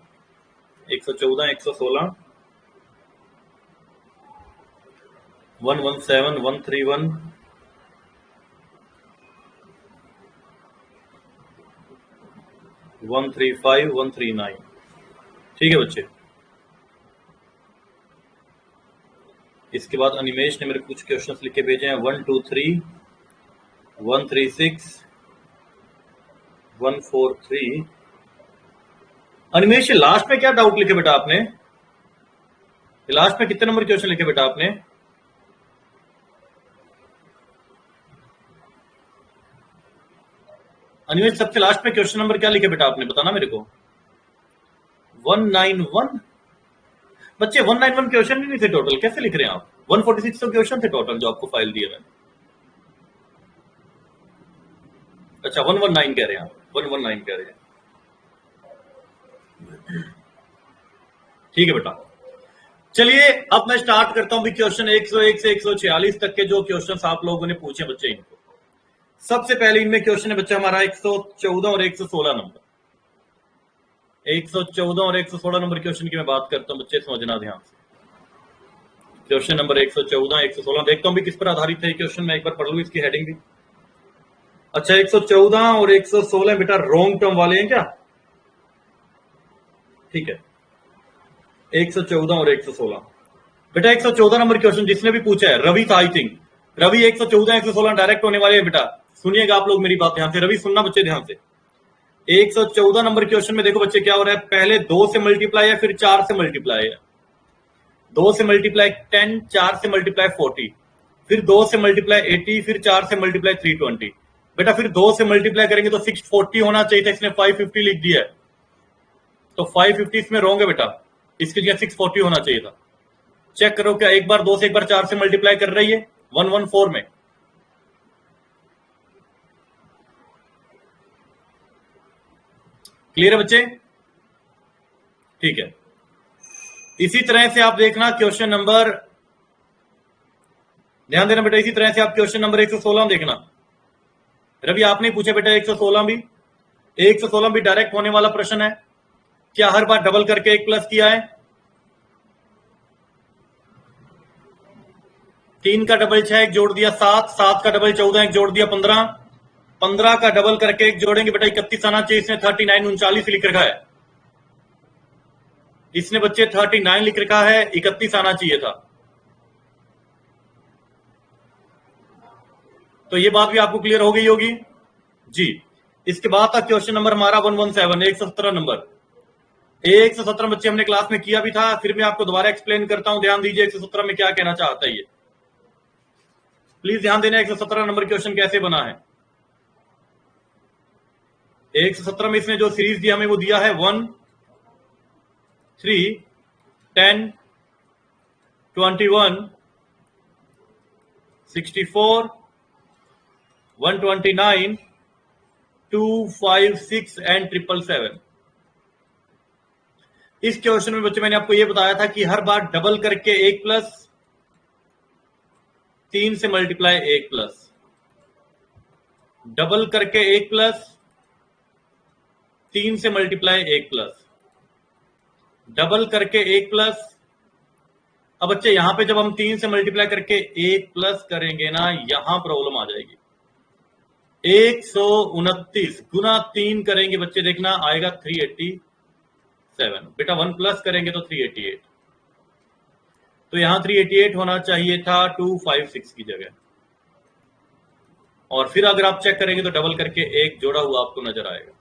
114, 116, 117, 131, 135, 139। ठीक है बच्चे। इसके बाद अनिमेश ने मेरे को कुछ क्वेश्चंस लिख के भेजे हैं। 123, 136, 143। अनिमेश लास्ट में क्या डाउट लिखे बेटा आपने? लास्ट में कितने नंबर क्वेश्चन लिखे बेटा आपने? अनिमेश सबसे लास्ट में क्वेश्चन नंबर क्या लिखे बेटा आपने, बताना मेरे को। 191 बच्चे, 191 क्वेश्चन भी नहीं थे टोटल, कैसे लिख रहे हैं आप? 146 तो क्वेश्चन थे टोटल जो आपको फाइल दिए मैंने। अच्छा 119 कह रहे हैं आप, 119 कह रहे हैं, ठीक है बेटा। चलिए अब मैं स्टार्ट करता हूं भी क्वेश्चन 101 से 146 तक के जो क्वेश्चन आप लोगों ने पूछे बच्चे इनको। सबसे पहले इनमें क्वेश्चन है बच्चा हमारा 114 और 116 नंबर। 114 और 116 नंबर क्वेश्चन की मैं बात करता हूं बच्चे, समझना ध्यान से। क्वेश्चन नंबर 114, 116 देखता हूं भी किस पर आधारित है क्वेश्चन, मैं एक बार पढ़ लूं इसकी हेडिंग भी। अच्छा 114 और 116 बेटा रोंग टर्म वाले हैं क्या? ठीक है। 114 और 116 बेटा 114 नंबर क्वेश्चन जिसने भी पूछा है रवि था, आई थिंक रवि। 114 116 डायरेक्ट होने वाले हैं बेटा, सुनिएगा आप लोग मेरी बात ध्यान से। रवि सुनना बच्चे ध्यान से। 114 नंबर क्वेश्चन में देखो बच्चे क्या हो रहा है, पहले 2 से मल्टीप्लाई है, फिर 4 से मल्टीप्लाई है। 2 से मल्टीप्लाई 10, 4 से मल्टीप्लाई 40, फिर 2 से मल्टीप्लाई 80, फिर 4 से मल्टीप्लाई 320। बेटा फिर 2 से मल्टीप्लाई करेंगे तो 640 होना चाहिए था, इसने 550 लिख दिया है, तो 550 इसमें रॉन्ग है बेटा, इसकी जगह 640 होना चाहिए था। चेक करो क्या एक बार 2 से एक बार 4 से मल्टीप्लाई कर रही है 114 में। क्लियर है बच्चे? ठीक है। इसी तरह से आप देखना क्वेश्चन नंबर, ध्यान देना बेटा, इसी तरह से आप क्वेश्चन नंबर 116 देखना। रवि आपने पूछा बेटा 116 भी, 116 भी डायरेक्ट होने वाला प्रश्न है। क्या हर बार डबल करके 1 प्लस किया है? 3 का डबल 6, एक जोड़ दिया 7, 7 का डबल 14, एक जोड़ दिया 15, 15 का डबल करके एक जोड़ेंगे बेटा 31 आना चाहिए। इसने 39 39 लिख रखा है, इसने बच्चे 39 लिख रखा है, 31 आना चाहिए था। तो ये बात भी आपको क्लियर हो गई होगी जी। इसके बाद था क्वेश्चन नंबर हमारा 117, 117 नंबर। 117 बच्चे हमने क्लास में किया भी था, फिर मैं आपको दोबारा एक्सप्लेन करता हूं, ध्यान दीजिए 117 में क्या कहना चाहता है ये, प्लीज ध्यान देना। 117 नंबर क्वेश्चन कैसे बना है। 117 में इसने जो सीरीज दिया हमें वो दिया है 1, 3, 10, 21, 64, 129, 2, 5, 6 एंड 777। इस क्वेश्चन में बच्चे मैंने आपको यह बताया था कि हर बार डबल करके 1 प्लस, 3 से मल्टीप्लाई 1 प्लस, डबल करके 1 प्लस, 3 से मल्टीप्लाई 1 प्लस, डबल करके 1 प्लस। अब बच्चे यहां पे जब हम 3 से मल्टीप्लाई करके 1 प्लस करेंगे ना, यहां प्रॉब्लम आ जाएगी। 129 गुना 3 करेंगे बच्चे, देखना आएगा 387। बेटा 1 प्लस करेंगे तो 388, तो यहां 388 होना चाहिए था 256 की जगह। और फिर अगर आप चेक करेंगे तो डबल करके 1 जोड़ा हुआ आपको नजर आएगा।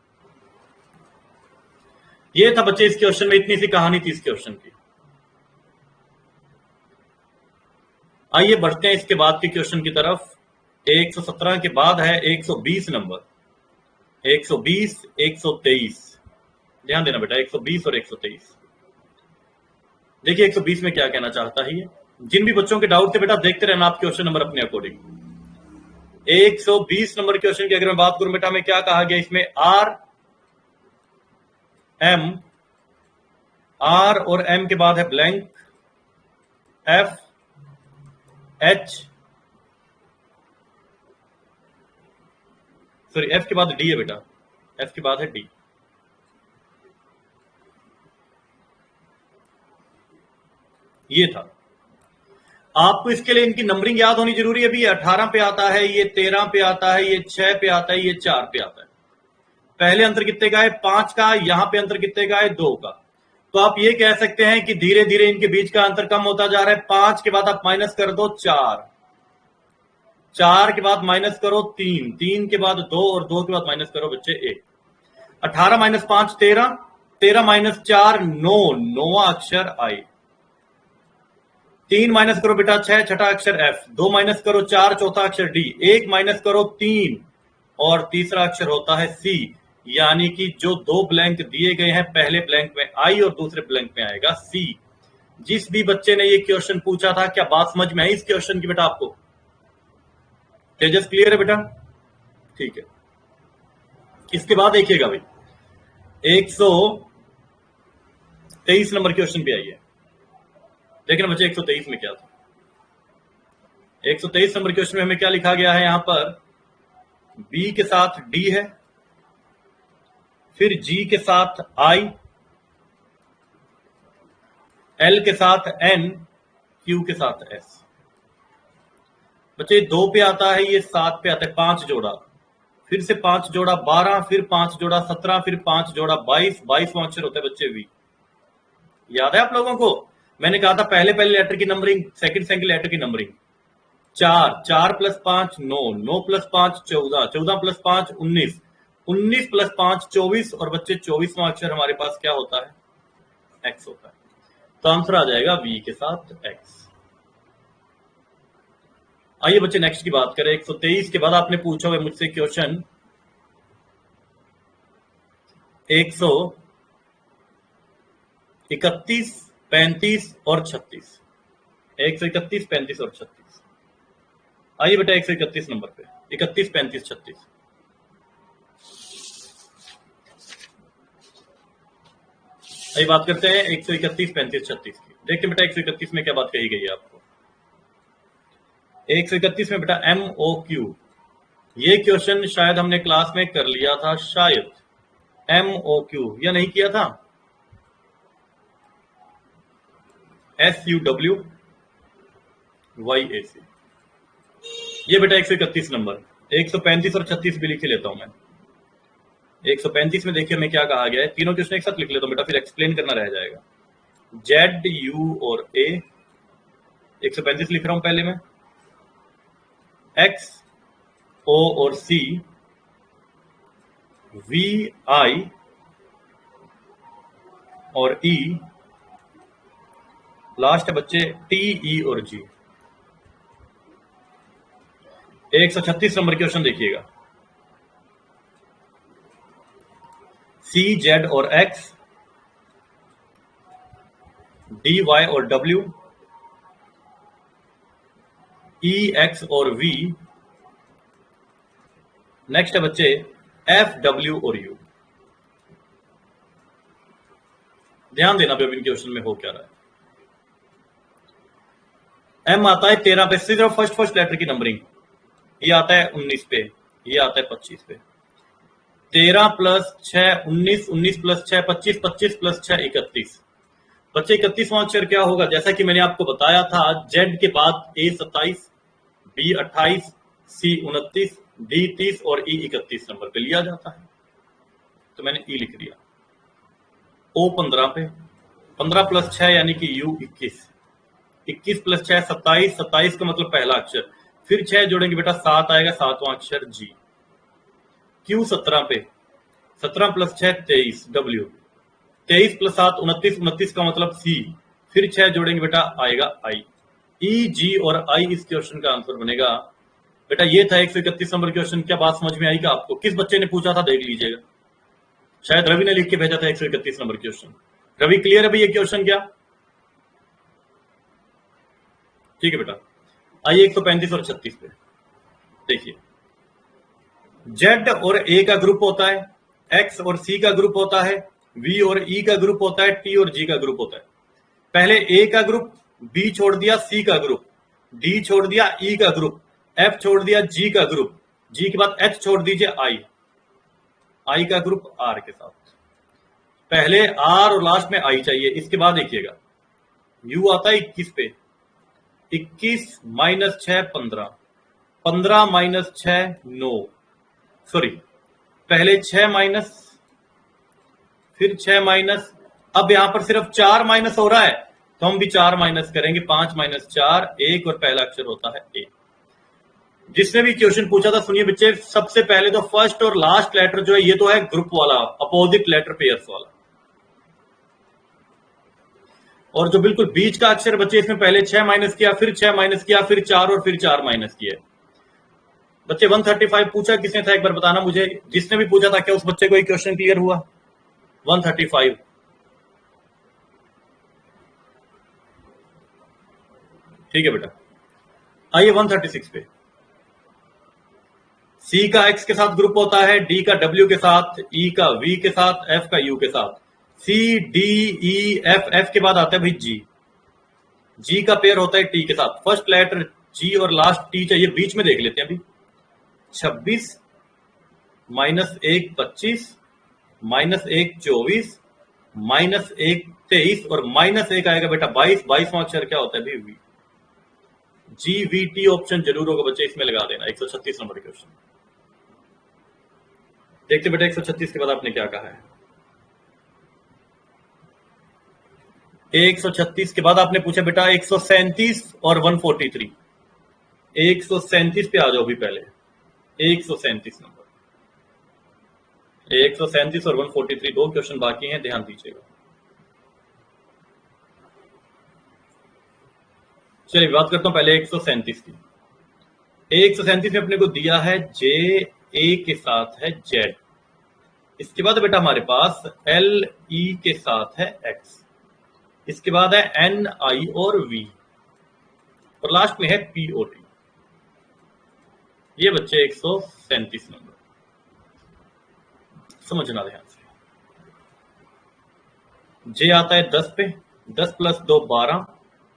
ये था बच्चे इस क्वेश्चन में, इतनी सी कहानी थी इस क्वेश्चन की। आइए बढ़ते हैं इसके बाद के क्वेश्चन की तरफ। 117 के बाद है 120 नंबर। 120, 123, ध्यान देना बेटा, 120 और 123। देखिए 120 में क्या कहना चाहता है ये। जिन भी बच्चों के डाउट थे बेटा देखते रहना आप क्वेश्चन नंबर अपने अकॉर्डिंग। 120 नंबर क्वेश्चन की अगर मैं बात करूं बेटा, में क्या कहा गया इसमें, आर और एम के बाद है blank, F, H, sorry F के बाद डी है बेटा, एफ के बाद है डी। ये था। आपको इसके लिए इनकी नंबरिंग याद होनी जरूरी है। अभी 18 पे आता है, ये 13 पे आता है, ये 6 पे आता है, ये 4 पे आता है। पहले अंतर कितने का है, 5 का। यहां पे अंतर कितने का है, 2 का। तो आप ये कह सकते हैं कि धीरे धीरे इनके बीच का अंतर कम होता जा रहा है। 5 के बाद आप माइनस कर दो 4, 4 के बाद माइनस करो 3, 3 के बाद 2 और 2 के बाद माइनस करो बच्चे 1। 18 माइनस 5 13, 13 माइनस 4 9, 9वां अक्षर आई। 3 माइनस करो बेटा 6, छठा अक्षर एफ। 2 माइनस करो 4, चौथा अक्षर डी। 1 माइनस करो 3 और तीसरा अक्षर होता है सी। यानी कि जो 2 ब्लैंक दिए गए हैं, पहले ब्लैंक में आई और दूसरे ब्लैंक में आएगा सी। जिस भी बच्चे ने ये क्वेश्चन पूछा था, क्या बात समझ में आई इस क्वेश्चन की बेटा आपको? तेजस क्लियर है बेटा? ठीक है। इसके बाद देखिएगा भाई 123 नंबर क्वेश्चन पे आइए। देखना बच्चे 123 में क्या था। 123 नंबर क्वेश्चन में हमें क्या लिखा गया है, यहां पर बी के साथ डी है, फिर जी के साथ आई, एल के साथ एन, क्यू के साथ एस। बच्चे 2 पे आता है, ये 7 पे आता है, 5 जोड़ा, फिर से 5 जोड़ा 12, फिर 5 जोड़ा 17, फिर 5 जोड़ा 22, 22वां अक्षर होता है बच्चे वी। याद है आप लोगों को? मैंने कहा था पहले पहले लेटर की नंबरिंग, सेकंड लेटर की numbering. 4, 4 plus 5 9, 9 plus 5 14, 14 plus 5 19, 19 plus 5 24 और बच्चे 24वां अक्षर हमारे पास क्या होता है, एक्स होता है। तो आंसर आ जाएगा वी के साथ एक्स। आइए बच्चे नेक्स्ट की बात करें। 123 के बाद आपने पूछा हुआ मुझसे क्वेश्चन 131, 35 और 36। 131, 35 और 36। आइए बेटा 131 नंबर पे, 31, 35, 36। आइए बात करते हैं 131, 35, 36 की। देखते हैं बेटा 131 में क्या बात कही गई है आपको। 131 में बेटा MOQ, ये क्वेश्चन शायद हमने क्लास में कर लिया था, शायद MOQ या नहीं किया था, SUWYAC। ये बेटा 131 नंबर, 135 और 36 भी लिख लेता हूं मैं। 135 में देखिए मैं क्या कहा गया है, तीनों क्वेश्चन एक साथ लिख लेता हूं बेटा, फिर एक्सप्लेन करना रह जाएगा। जेड, यू और ए, 135 लिख रहा हूं पहले मैं। एक्स, ओ और सी, वी, आई और ई, लास्ट है बच्चे टी, ई और जी। 136 नंबर क्वेश्चन देखिएगा। सी, जेड और एक्स, डी, वाई और डब्ल्यू, ई, एक्स और वी, नेक्स्ट है बच्चे एफ, डब्ल्यू और यू। ध्यान देना भी अब इन क्वेश्चन में हो क्या रहा है। एम आता है 13 पे, सिर्फ फर्स्ट लेटर की नंबरिंग। ये आता है 19 पे, ये आता है 25 पे। 13 प्लस 6 19, 19 प्लस 6 25, 25 प्लस 6 31। बच्चे 31वां अक्षर क्या होगा? जैसा कि मैंने आपको बताया था, जेड के बाद ए 27, बी 28, सी 29, डी 30 और ई 31 नंबर पे लिया जाता है। तो मैंने ई लिख दिया। ओ 15 पे, 15 प्लस 6 यानी कि यू 21, 21 प्लस 6 27, 27 का मतलब पहला अक्षर, फिर 6 जोड़ेंगे बेटा 7 आएगा, 7वां अक्षर जी। क्यू 17 पे, 17 प्लस 6 23, डब्ल्यू 23 प्लस 7 29, 29 का मतलब सी, फिर 6 जोड़ेंगे बेटा आएगा आई। ई, जी और आई इस क्वेश्चन का आंसर बनेगा बेटा। ये था 131 नंबर क्वेश्चन। क्या बात समझ में आई? क्या आपको किस बच्चे ने पूछा था देख लीजिएगा, शायद रवि ने लिख के भेजा था 131 नंबर क्वेश्चन। रवि क्लियर है भाई ये क्वेश्चन क्या? ठीक है बेटा, आइए 135 और 36 पे देखिए। जेड और ए का ग्रुप होता है, एक्स और सी का ग्रुप होता है, वी और ई का ग्रुप होता है, टी और जी का ग्रुप होता है। पहले ए का ग्रुप, बी छोड़ दिया सी का ग्रुप, डी छोड़ दिया ई का ग्रुप, एफ छोड़ दिया जी का ग्रुप, जी के बाद एच छोड़ दीजिए आई, आई का ग्रुप आर के साथ। पहले आर और लास्ट में आई चाहिए। इसके बाद देखिएगा यू आता है 21 पे, 21 माइनस 6 15, 15 माइनस 6 9, सॉरी पहले 6 माइनस, फिर 6 माइनस, अब यहां पर सिर्फ 4 माइनस हो रहा है तो हम भी 4 माइनस करेंगे, 5 माइनस 4 1 और पहला अक्षर होता है ए। जिसने भी क्वेश्चन पूछा था सुनिए बच्चे, सबसे पहले तो फर्स्ट और लास्ट लेटर जो है ये तो है ग्रुप वाला, अपोजिट लेटर पेयर्स वाला, और जो बिल्कुल बीच का अक्षर बच्चे इसमें पहले 6 माइनस किया, फिर 6 माइनस किया, फिर 4 और फिर 4 माइनस किया। बच्चे 135 पूछा किसने था एक बार बताना मुझे, जिसने भी पूछा था क्या उस बच्चे को एक क्वेश्चन क्लियर हुआ? 135। ठीक है बेटा, आइए 136 पे। सी का एक्स के साथ ग्रुप होता है, डी का डब्ल्यू के साथ, ई का वी के साथ, एफ का यू के साथ। C D E F, F के बाद आता है भाई जी, जी का पेयर होता है टी के साथ। फर्स्ट लेटर जी और लास्ट टी चाहिए, बीच में देख लेते हैं अभी। 26 माइनस 1 25, माइनस 1 24, माइनस 1 23 और माइनस 1 आएगा बेटा 22। 22वां अक्षर क्या होता है भाई? V. G V T option जरूर होगा बच्चे, इसमें लगा देना। 136 नंबर क्वेश्चन देखते बेटा। 136 के बाद आपने क्या कहा है? 136 के बाद आपने पूछा बेटा 137 और 143। 137 पे आ जाओ भी पहले। 137 नंबर, 137 और 143 दो क्वेश्चन बाकी हैं, ध्यान दीजिएगा। चलिए बात करता हूं पहले 137 की। 137 में अपने को दिया है जे, ए के साथ है जेड, इसके बाद बेटा हमारे पास एल ई के साथ है एक्स, इसके बाद है एन आई और वी, और लास्ट में है पी ओ टी। ये बच्चे 137 नंबर, समझना ध्यान से। जे आता है 10 पे, 10 प्लस 2 12,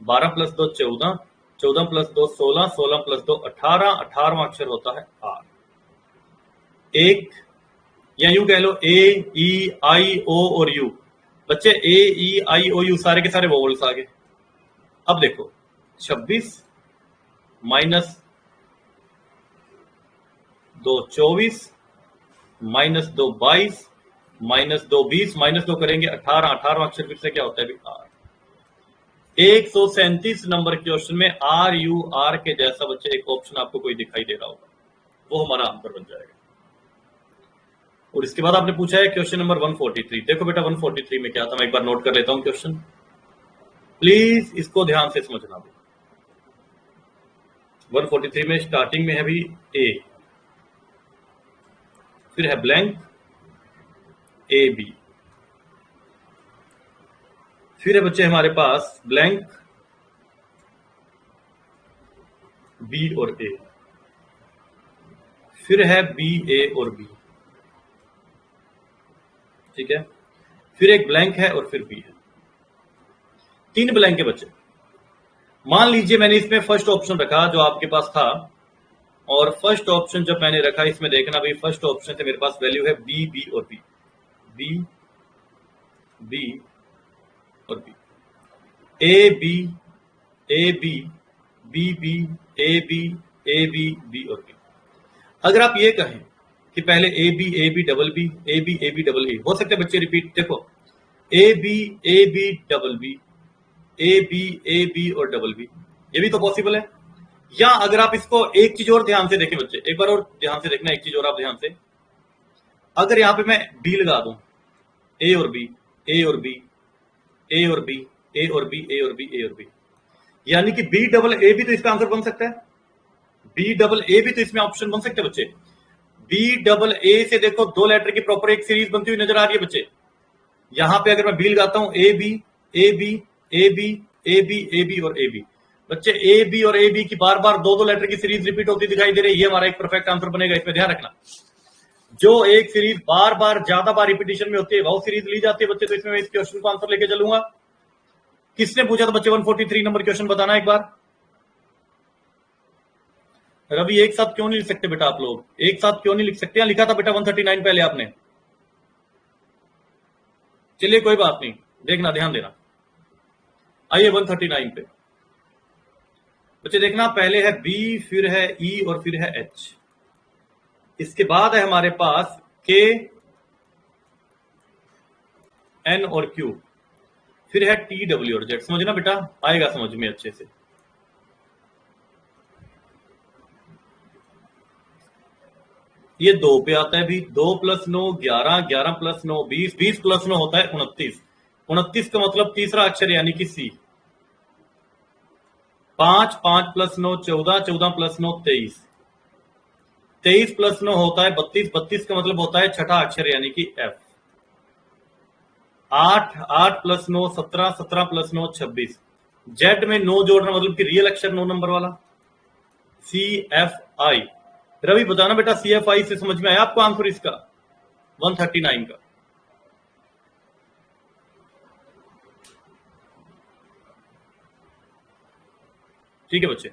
12 प्लस 2 14, 14 प्लस 2 16, 16 प्लस 2 18, 18वां अक्षर होता है आर। एक या यूं कह लो ए ई आई ओ और यू। बच्चे ए ई आई ओ यू सारे के सारे वोवल्स आ गए। अब देखो 26 माइनस 2 24, माइनस 2 22, माइनस 2 20, माइनस 2 करेंगे 18, 18वां अक्षर फिर से क्या होता है अभी आर। 137 नंबर क्वेश्चन में आर यू आर के जैसा बच्चे एक ऑप्शन आपको कोई दिखाई दे रहा होगा, वो हमारा आंसर बन जाएगा। और इसके बाद आपने पूछा है क्वेश्चन नंबर 143। देखो बेटा 143 में क्या था, मैं एक बार नोट कर लेता हूं क्वेश्चन, प्लीज इसको ध्यान से समझना। 143 में स्टार्टिंग में है भी ए, फिर है ब्लैंक ए बी, फिर है बच्चे हमारे पास ब्लैंक बी और ए, फिर है बी ए और बी, ठीक है, फिर एक ब्लैंक है और फिर बी है। 3 ब्लैंक है बच्चे। मान लीजिए मैंने इसमें फर्स्ट ऑप्शन रखा जो आपके पास था, और फर्स्ट ऑप्शन जब मैंने रखा, इसमें देखना भाई फर्स्ट ऑप्शन से मेरे पास वैल्यू है बी बी और बी, बी बी और B, A B A B, B B A B, A B B और बी। अगर आप ये कहें कि पहले A B double B, A B double A, हो सकता है बच्चे रिपीट, देखो A B double B, A B और डबल बी, ये भी तो पॉसिबल है। या अगर आप इसको एक चीज और ध्यान से देखें बच्चे, एक बार और ध्यान से देखना, एक चीज और आप ध्यान से, अगर यहां पे मैं बी लगा दूं, ए और बी, ए और बी, ए और बी, ए और बी, ए और बी, ए और बी, यानी कि बी डबल ए भी तो इसका आंसर बन सकता है, बी डबल ए भी तो इसमें ऑप्शन बन सकते हैं बच्चे। बी डबल ए से देखो 2 लेटर की प्रॉपर एक सीरीज बनती हुई नजर आ रही है बच्चे। यहां पे अगर मैं बी लगाता हूं, A B A B A B A B A B और ए बी, बच्चे ए बी और ए बी की बार बार 2 लेटर की सीरीज रिपीट होती दिखाई दे रही है, ये हमारा एक परफेक्ट आंसर बनेगा। इसमें ध्यान रखना, जो एक सीरीज बार बार ज्यादा बार रिपीटिशन में होती है वो सीरीज ली जाती है बच्चे। तो इसमें मैं इस क्वेश्चन को आंसर लेके चलूंगा। किसने पूछा था बच्चे 143 नंबर क्वेश्चन, बताना एक बार। रवि एक साथ क्यों नहीं लिख सकते बेटा, आप लोग एक साथ क्यों नहीं लिख सकते? या लिखा था बेटा 139 पहले आपने? चलिए कोई बात नहीं, देखना ध्यान देना। आइए 139 पे बच्चे देखना, पहले है बी, फिर है ई और फिर है एच, इसके बाद है हमारे पास के एन और क्यू, फिर है टी डब्ल्यू और जेड। समझना बेटा, आएगा समझ में अच्छे से। ये 2 पे आता है भी, 2 + 9 11, 11 + 9 20, 20 + 9 होता है 29, 29 का मतलब तीसरा अक्षर यानी कि सी। 5, 5 + 9 14, 14 + 9 23, 23 + 9 होता है 32, 32 का मतलब होता है छठा अक्षर यानी कि एफ। 8, 8 + 9 17, 17 + 9 26, जेड में 9 जोड़ना मतलब कि रियल अक्षर 9 नंबर वाला, सी एफ आई। रवि बताना बेटा, सी एफ आई से समझ में आया आपको आंसर इसका 139 का? ठीक है बच्चे।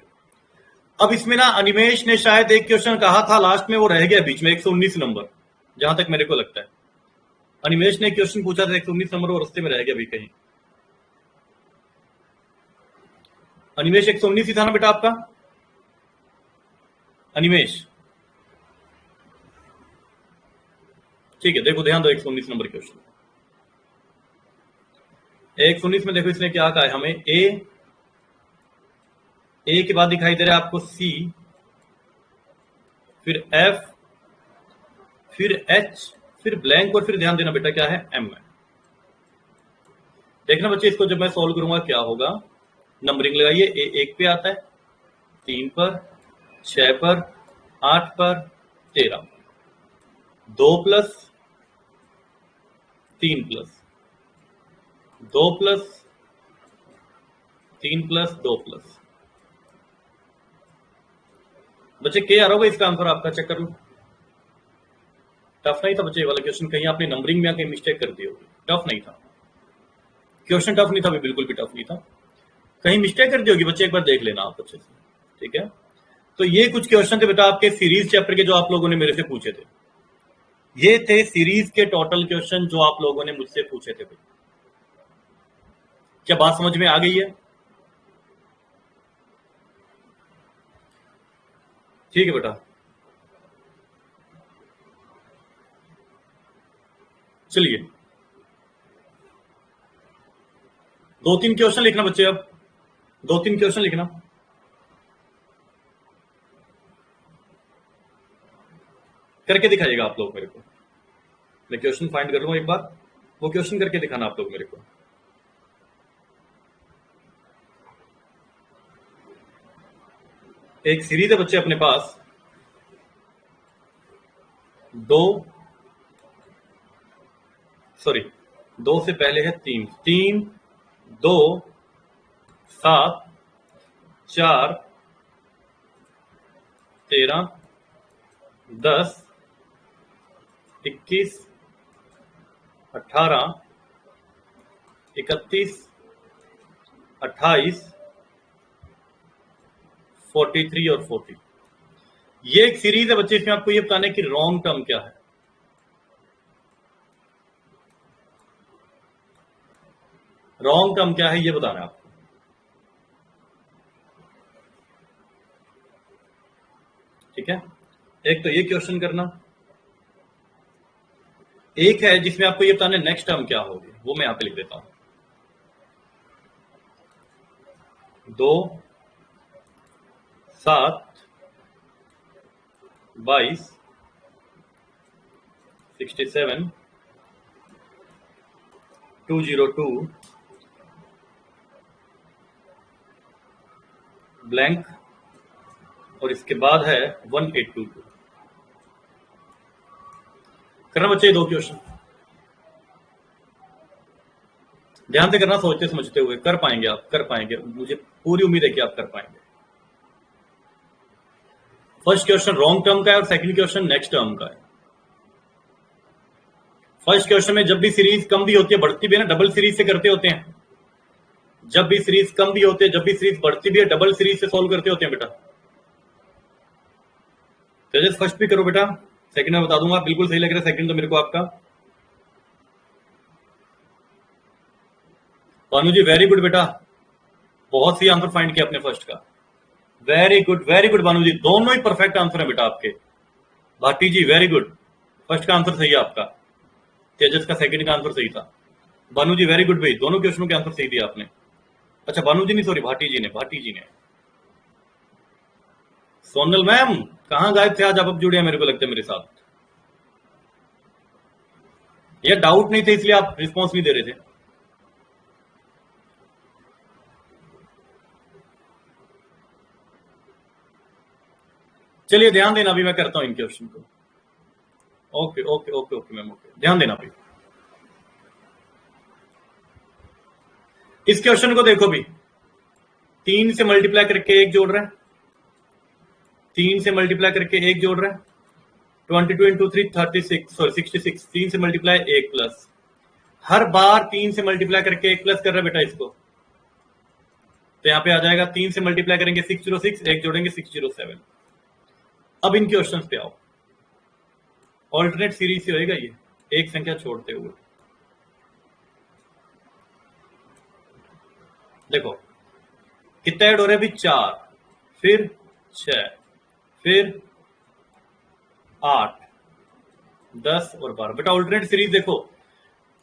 अब इसमें ना अनिमेश ने शायद एक क्वेश्चन कहा था लास्ट में, वो रह गया बीच में, 119 नंबर, जहां तक मेरे को लगता है अनिमेश ने क्वेश्चन पूछा था 119 नंबर, वो रास्ते में रह गया भी कहीं। अनिमेश 119 ही था ना बेटा आपका? अनिमेश ठीक है, देखो ध्यान दो 119 नंबर क्वेश्चन। 119 में देखो इसने क्या कहा है हमें, ए के बाद दिखाई दे रहा है आपको सी, फिर एफ, फिर एच, फिर ब्लैंक, और फिर ध्यान देना बेटा क्या है, एम है। देखना बच्चे, इसको जब मैं सॉल्व करूंगा क्या होगा। नंबरिंग लगाइए, ए 1 पे आता है, 3 पर, 6 पर, 8 पर, 13, 2 + 3 + 2 + 3 + 2 +। बच्चे के आ रहा होगा इसका आंसर आपका, चेक कर लो। टफ नहीं था बच्चे ये वाला क्वेश्चन, कहीं आपने नंबरिंग में कहीं मिस्टेक कर दी होगी। टफ नहीं था क्वेश्चन, टफ नहीं था, बिल्कुल भी टफ नहीं था, कहीं मिस्टेक कर दी होगी बच्चे, एक बार देख लेना आप अच्छे से, ठीक है। तो ये कुछ क्वेश्चन थे बेटा आपके सीरीज चैप्टर के, जो आप लोगों ने मेरे से पूछे थे। ये थे सीरीज के टोटल क्वेश्चन जो आप लोगों ने मुझसे पूछे थे। क्या बात समझ में आ गई है? ठीक है बेटा, चलिए 2-3 क्वेश्चन लिखना बच्चे, अब 2-3 क्वेश्चन लिखना। करके दिखाइएगा आप लोग मेरे को, मैं क्वेश्चन फाइंड कर लूंगा एक बार, वो क्वेश्चन करके दिखाना आप लोग मेरे को। एक सीरीज है बच्चे अपने पास, 2 से पहले है 3, 2 7 4 13 10 21 18 31 28 43 और 40। ये एक सीरीज है बच्चे, इसमें आपको ये बताना है कि रॉन्ग टर्म क्या है। रॉन्ग टर्म क्या है ये बताना है आपको। ठीक है, एक तो ये क्वेश्चन करना, एक है जिसमें आपको ये बताना है नेक्स्ट टर्म क्या होगी, वो मैं यहां पे लिख देता हूं। 2 7 22 67 202 ब्लैंक और इसके बाद है 1822। करना बच्चे 2 क्वेश्चन, ध्यान से करना, सोचते समझते हुए। कर पाएंगे आप, कर पाएंगे, मुझे पूरी उम्मीद है कि आप कर पाएंगे। फर्स्ट क्वेश्चन रॉन्ग टर्म का है और सेकंड क्वेश्चन नेक्स्ट टर्म का है। फर्स्ट क्वेश्चन में जब भी सीरीज कम भी होती है बढ़ती भी है ना, डबल सीरीज से करते होते हैं। जब भी सीरीज कम भी होते हैं, जब भी सीरीज बढ़ती भी है, डबल सीरीज से सॉल्व करते होते हैं बेटा। तेजस फर्स्ट भी करो बेटा, सेकंड में बता दूंगा। बिल्कुल सही लग रहा है सेकंड तो मेरे को आपका। भानु जी वेरी गुड बेटा, बहुत सी आंसर फाइंड किया अपने फर्स्ट का। वेरी गुड भानु जी, दोनों ही परफेक्ट आंसर है बेटा आपके। भाटी जी वेरी गुड, फर्स्ट का आंसर सही है आपका, तेजस का सेकंड का आंसर सही था। भानु जी वेरी गुड भाई, दोनों क्वेश्चनों के आंसर सही दिया आपने। अच्छा भानु जी नहीं, सॉरी भाटी जी ने। सोनल मैम कहां गायब थे आज आप, अब जुड़े हैं मेरे को लगता है मेरे साथ। ये डाउट नहीं थे इसलिए आप रिस्पॉन्स नहीं दे रहे थे। चलिए ध्यान देना, अभी मैं करता हूं इन क्वेश्चन को। ओके मैम, ओके ध्यान देना भाई। इस क्वेश्चन को देखो भी, 3 से मल्टीप्लाई करके 1 जोड़ रहा है, 3 से मल्टीप्लाई करके 1 जोड़ रहा है, 22 इंटू 3 66, 3 से मल्टीप्लाई 1 प्लस, हर बार 3 से मल्टीप्लाई करके 1 प्लस कर रहा है बेटा इसको, तो यहां पे आ जाएगा 3 से मल्टीप्लाई करेंगे 606, 1 जोड़ेंगे 607। अब इन क्वेश्चंस पे आओ, ऑल्टरनेट सीरीज से होएगा ये, एक संख्या छोड़ते हुए। देखो कितना ऐड हो रहा है अभी, 4 फिर 6 फिर 8 10 और 12। बेटा ऑल्टरनेट सीरीज देखो,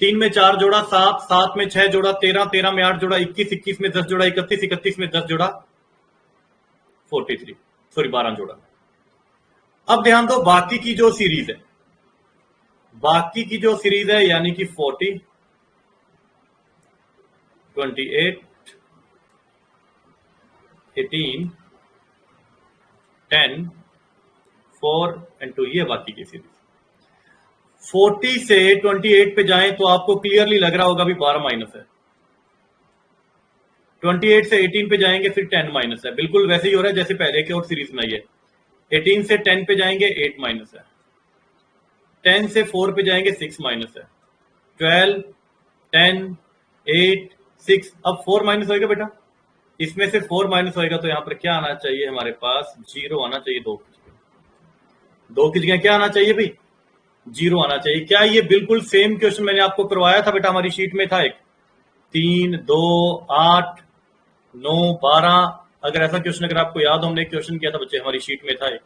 3 में 4 जोड़ा 7, 7 में 6 जोड़ा 13, 13 में 8 जोड़ा 21, 21 में 10 जोड़ा 31, 31 में 10 जोड़ा 43, सॉरी 12 जोड़ा। अब ध्यान दो, बाकी की जो सीरीज है, यानी कि 40 28 18 10 4 एंड 2, ये बाकी की सीरीज। 40 से 28 पे जाएं तो आपको क्लियरली लग रहा होगा अभी 12 माइनस है। 28 से 18 पे जाएंगे फिर 10 माइनस है, बिल्कुल वैसे ही हो रहा है जैसे पहले की और सीरीज बनाई है। 18 से 10 पे जाएंगे 8 माइनस है, 10 से 4 पे जाएंगे 6 माइनस है, 12 10 8 6, अब 4 माइनस होएगा बेटा, इसमें से 4 माइनस होएगा तो यहां पर क्या आना चाहिए हमारे पास, 0 आना चाहिए। 2 की जगह क्या आना चाहिए भाई, 0 आना चाहिए। क्या ये बिल्कुल सेम क्वेश्चन मैंने आपको करवाया था बेटा, हमारी शीट में था एक, 3 2 8 9 12। अगर ऐसा क्वेश्चन अगर आपको याद हो, हमने क्वेश्चन किया था बच्चे, हमारी शीट में था एक,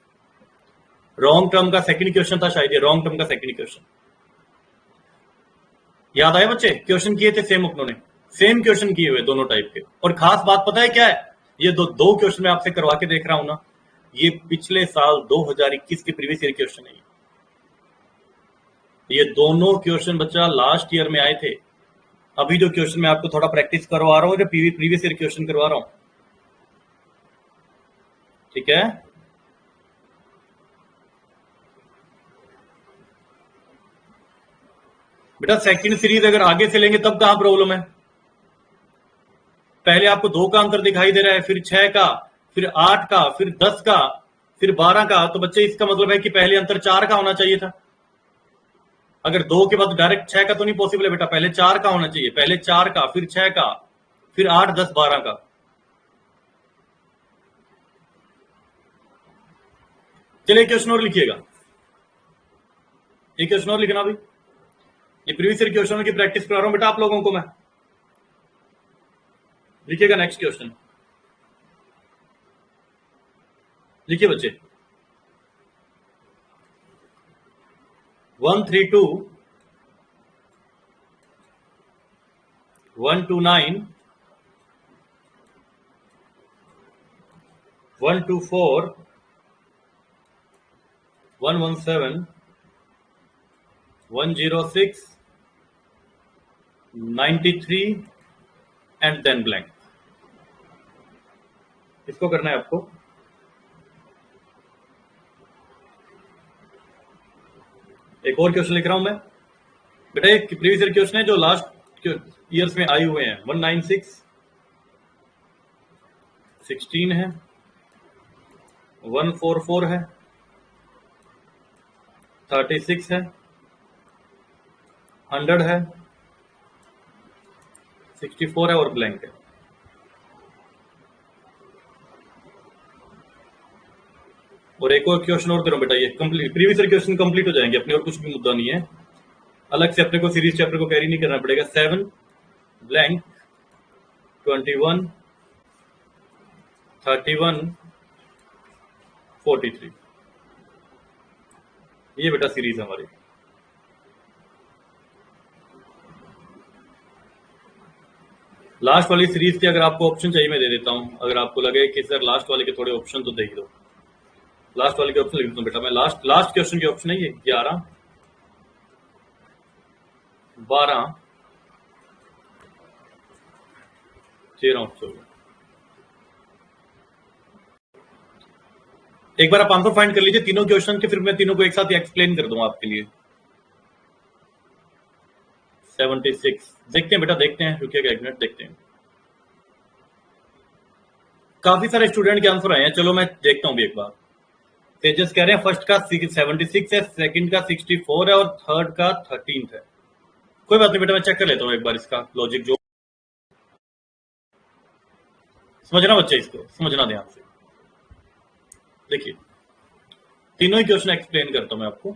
रॉन्ग टर्म का सेकंड क्वेश्चन था शायद, ये रॉन्ग टर्म का सेकंड क्वेश्चन। याद आए बच्चे? क्वेश्चन किए थे सेम अपनों ने, सेम क्वेश्चन किए हुए दोनों टाइप के। और खास बात पता है क्या है? ये दो क्वेश्चन मैं आपसे करवा के देख रहा हूं ना, ये पिछले साल 2021 के प्रीवियस ईयर क्वेश्चन है। ये दोनों क्वेश्चन बच्चा लास्ट ईयर में आए थे। अभी जो क्वेश्चन मैं आपको थोड़ा प्रैक्टिस करवा रहा हूँ, जो प्रीवियस ईयर क्वेश्चन करवा रहा हूँ, ठीक है? बेटा सेकंड सीरीज अगर आगे से लेंगे तब कहां प्रॉब्लम है? पहले आपको 2 का अंतर दिखाई दे रहा है, फिर 6 का, फिर 8 का, फिर 10 का, फिर 12 का। तो बच्चे इसका मतलब है कि पहले अंतर 4 का होना चाहिए था। अगर 2 के बाद डायरेक्ट 6 का तो नहीं पॉसिबल है बेटा, पहले 4 का होना चाहिए। पहले 4 का, फिर 6 का, फिर 8, 10, 12 का। चलिए क्वेश्चन और लिखिएगा, एक क्वेश्चन और लिखना। अभी ये प्रीवियस ईयर क्वेश्चन की प्रैक्टिस करा रहा हूं बेटा आप लोगों को मैं। लिखिएगा नेक्स्ट क्वेश्चन, लिखिए बच्चे। 132 129 124 117 106 93 एंड देन ब्लैंक। इसको करना है आपको। एक और क्वेश्चन लिख रहा हूं मैं बेटा, एक प्रीवियस ईयर क्वेश्चन है जो लास्ट ईयर्स में आए हुए हैं। 196 16 है, 144 है, 36 है, 100 है, 64 है और ब्लैंक है। और एक और क्वेश्चन और दे रहा हूं बेटा, ये complete previous year question complete हो जाएंगे अपने, और कुछ भी मुद्दा नहीं है। अलग से अपने को सीरीज चैप्टर को कैरी नहीं करना पड़ेगा। 7 ब्लैंक 21 31 43, ये बेटा सीरीज है हमारी। लास्ट वाली सीरीज के अगर आपको ऑप्शन चाहिए मैं दे देता हूं, अगर आपको लगे कि सर लास्ट वाले के थोड़े ऑप्शन तो दे ही दो। लास्ट वाले के ऑप्शन लिख दूं बेटा मैं। लास्ट क्वेश्चन के ऑप्शन है ये 11 12 13 और 14। एक बार आप आंसर फाइंड कर लीजिए तीनों क्वेश्चन के, फिर मैं तीनों को एक साथ एक्सप्लेन कर दूंगा आपके लिए। 76 देखते हैं बेटा, देखते हैं, रुकिएगा एक मिनट, देखते हैं। काफी सारे स्टूडेंट के आंसर आए हैं, चलो मैं देखता हूं भी एक बार। तेजस कह रहे हैं फर्स्ट का 76 है, सेकंड का 64 है और थर्ड का 13 है। कोई बात नहीं बेटा, मैं चेक कर लेता हूं एक बार इसका लॉजिक। जो समझना बच्चे, इसको समझना ध्यान से। देखिए तीनों ही क्वेश्चन एक्सप्लेन करता हूं मैं आपको।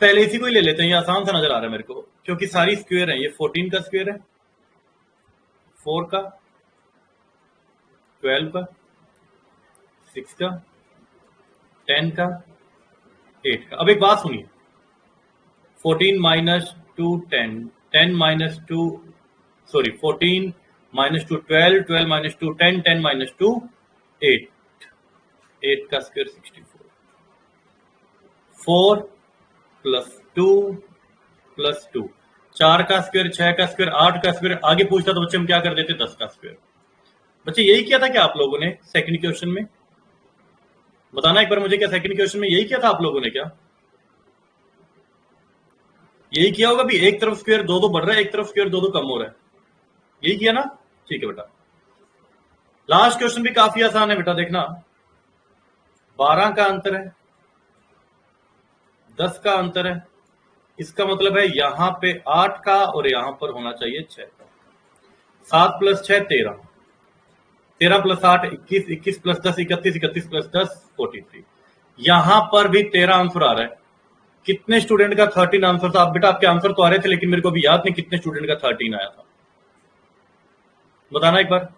पहले इसी को ही ले लेते हैं, ये आसान सा नजर आ रहा है मेरे को, क्योंकि सारी स्क्वायर है। ये 14 का स्क्वायर है, 4 का, 12 का, 6 का, 10 का, 8 का। अब एक बात सुनिए, 14 minus 2 10, 10 minus 2 sorry 14 minus 2 12, 12 minus 2 10, 10 minus 2 8, 8 का स्क्वायर 64, 4 प्लस 2 प्लस 2, 4 का स्क्वायर, 6 का स्क्वायर, 8 का स्क्वायर। आगे पूछता तो बच्चे हम क्या कर देते, 10 का स्क्वायर। बच्चे यही किया था क्या आप लोगों ने सेकंड क्वेश्चन में? बताना एक बार मुझे, क्या सेकंड क्वेश्चन में यही किया था आप लोगों ने? क्या यही किया होगा भी? एक तरफ स्क्वायर 2 2 बढ़ रहा है, एक तरफ स्क्वायर 2 2 कम हो रहा है, यही किया ना? ठीक है बेटा। लास्ट क्वेश्चन भी काफी आसान है बेटा, देखना। 12 का अंतर है, 10 का अंतर है, इसका मतलब है यहां पे 8 का और यहां पर होना चाहिए 6 का। 7 प्लस 6 13, 13 प्लस 8 21, 21 प्लस 10 31, 31 प्लस 10 43। यहां पर भी 13 आंसर आ रहा है। कितने स्टूडेंट का 13 आंसर था? आप बेटा आपके आंसर तो आ रहे थे, लेकिन मेरे को भी याद नहीं कितने स्टूडेंट का 13 आया था, बताना एक बार।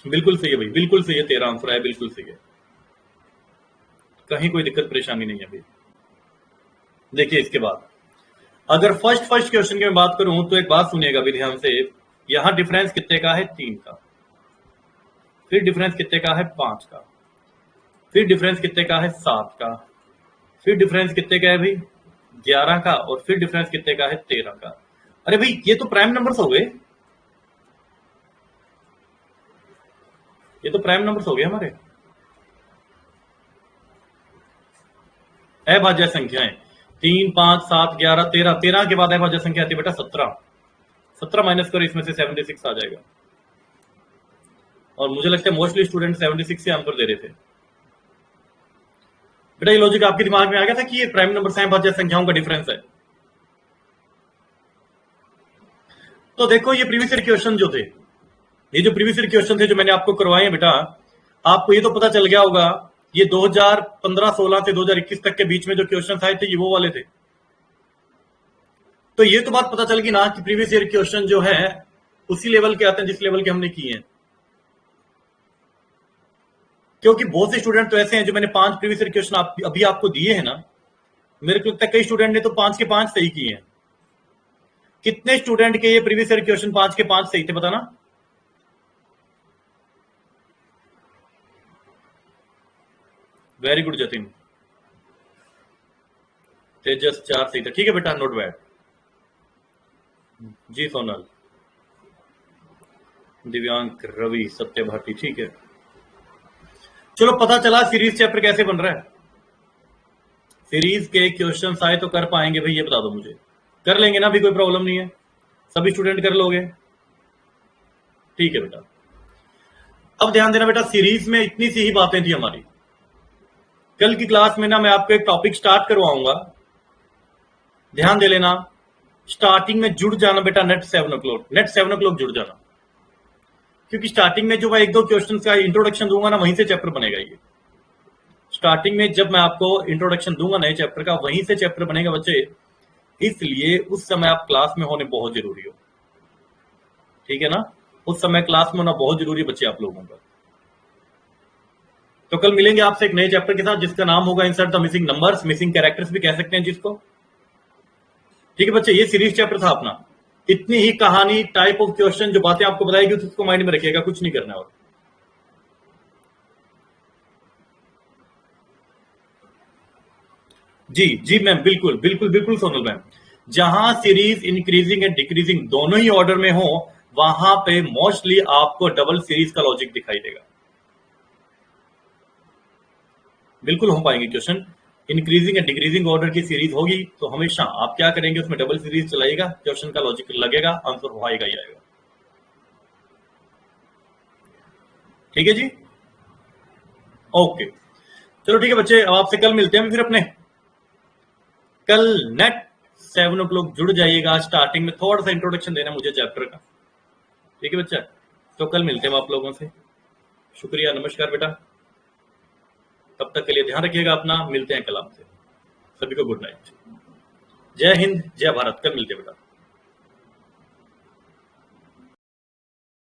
बिल्कुल सही है भाई, बिल्कुल सही है, 13 आंसर आया, बिल्कुल सही है। कहीं कोई दिक्कत परेशानी नहीं है अभी। देखिए इसके बाद अगर फर्स्ट क्वेश्चन की मैं बात करूं तो एक बात सुनिएगा अभी ध्यान से। यहां डिफरेंस कितने का है? 3 का। फिर डिफरेंस कितने का है? 5 का। फिर डिफरेंस कितने का है? 7 का। फिर डिफरेंस कितने का है भाई? 11 का। और फिर डिफरेंस कितने का है? 13 का। अरे भाई ये तो प्राइम नंबर्स हो गए, ये तो प्राइम नंबर्स हो गए हमारे, अभाज्य संख्याएं। 3, 5, 7, 11, 13। 13 के बाद अभाज्य संख्या आती है बेटा 17। 17 माइनस करो, इसमें से 76 आ जाएगा। और मुझे लगता है मोस्टली स्टूडेंट 76 से आंसर दे रहे थे। बेटा ये लॉजिक आपके दिमाग में आ गया था कि ये प्राइम नंबर से अभाज्य संख्याओं का डिफरेंस है। तो देखो ये प्रीवियस ईयर क्वेश्चन जो थे, ये जो प्रीवियस ईयर क्वेश्चन थे जो मैंने आपको करवाए हैं बेटा, आपको ये तो पता चल गया होगा ये 2015-16 से 2021 तक के बीच में जो क्वेश्चन आए थे ये वो वाले थे। तो ये तो बात पता चल गई ना कि प्रीवियस ईयर क्वेश्चन जो है उसी लेवल के आते हैं जिस लेवल के हमने किए हैं। क्योंकि बहुत से स्टूडेंट तो ऐसे हैं जो मैंने 5 प्रीवियस ईयर क्वेश्चन अभी आपको दिए हैं ना, मेरे को लगता है कई स्टूडेंट ने तो 5 के 5 सही किए हैं। कितने स्टूडेंट के ये प्रीवियस ईयर क्वेश्चन 5 के 5 सही थे बताना? Very good Jatin. तेजस 4 सही था, ठीक है बेटा, नोट बैड। जी सोनल, दिव्यांक, रवि, सत्य भारती, ठीक है। चलो पता चला सीरीज चैप्टर कैसे बन रहा है। सीरीज के क्वेश्चन आए तो कर पाएंगे भाई, ये बता दो मुझे। कर लेंगे ना, भी कोई प्रॉब्लम नहीं है, सभी स्टूडेंट कर लोगे, ठीक है बेटा। अब ध्यान देना बेटा, सीरीज में इतनी सी ही बातें थी हमारी। कल की क्लास में ना मैं आपको एक टॉपिक स्टार्ट करवाऊंगा, ध्यान दे लेना। स्टार्टिंग में जुड़ जाना बेटा, नेट 7 o'clock जुड़ जाना, क्योंकि स्टार्टिंग में जो मैं 1-2 क्वेश्चन का इंट्रोडक्शन दूंगा ना, वहीं से चैप्टर बनेगा। ये स्टार्टिंग में जब मैं आपको इंट्रोडक्शन दूंगा नए चैप्टर का, वहीं से चैप्टर बनेगा बच्चे। इसलिए उस समय आप क्लास में होने बहुत जरूरी हो, ठीक है ना? उस समय क्लास में होना बहुत जरूरी है बच्चे आप लोगों का। तो कल मिलेंगे आपसे एक नए चैप्टर के साथ जिसका नाम होगा insert the missing numbers, missing characters भी कह सकते हैं जिसको, ठीक है बच्चे। ये सीरीज चैप्टर था अपना, इतनी ही कहानी, टाइप ऑफ क्वेश्चन, जो बातें आपको बताएगी उसको माइंड में रखिएगा, कुछ नहीं करना। और जी जी मैम, बिल्कुल बिल्कुल बिल्कुल सोनल मैम, जहां सीरीज इंक्रीजिंग एंड डिक्रीजिंग दोनों ही ऑर्डर में हो, वहां पे मोस्टली आपको डबल सीरीज का लॉजिक दिखाई देगा। बिल्कुल हो पाएंगे question. Increasing and decreasing order की सीरीज होगी तो हमेशा आप क्या करेंगे, उसमें डबल सीरीज चलाएगा, क्वेश्चन का लॉजिक लगेगा, आंसर हो आएगा ही आएगा, ठीक है जी। ओके चलो ठीक है बच्चे, अब आपसे कल मिलते हैं फिर अपने। कल नेट 7 o'clock जुड़ जाइएगा। स्टार्टिंग में थोड़ा सा इंट्रोडक्शन देना मुझे चैप्टर का, ठीक है बच्चा। तो कल मिलते हैं आप लोगों से। शुक्रिया, नमस्कार बेटा। तब तक के लिए ध्यान रखिएगा अपना, मिलते हैं कल आपसे। सभी को गुड नाइट। जय हिंद, जय भारत। कल मिलते हैं बेटा।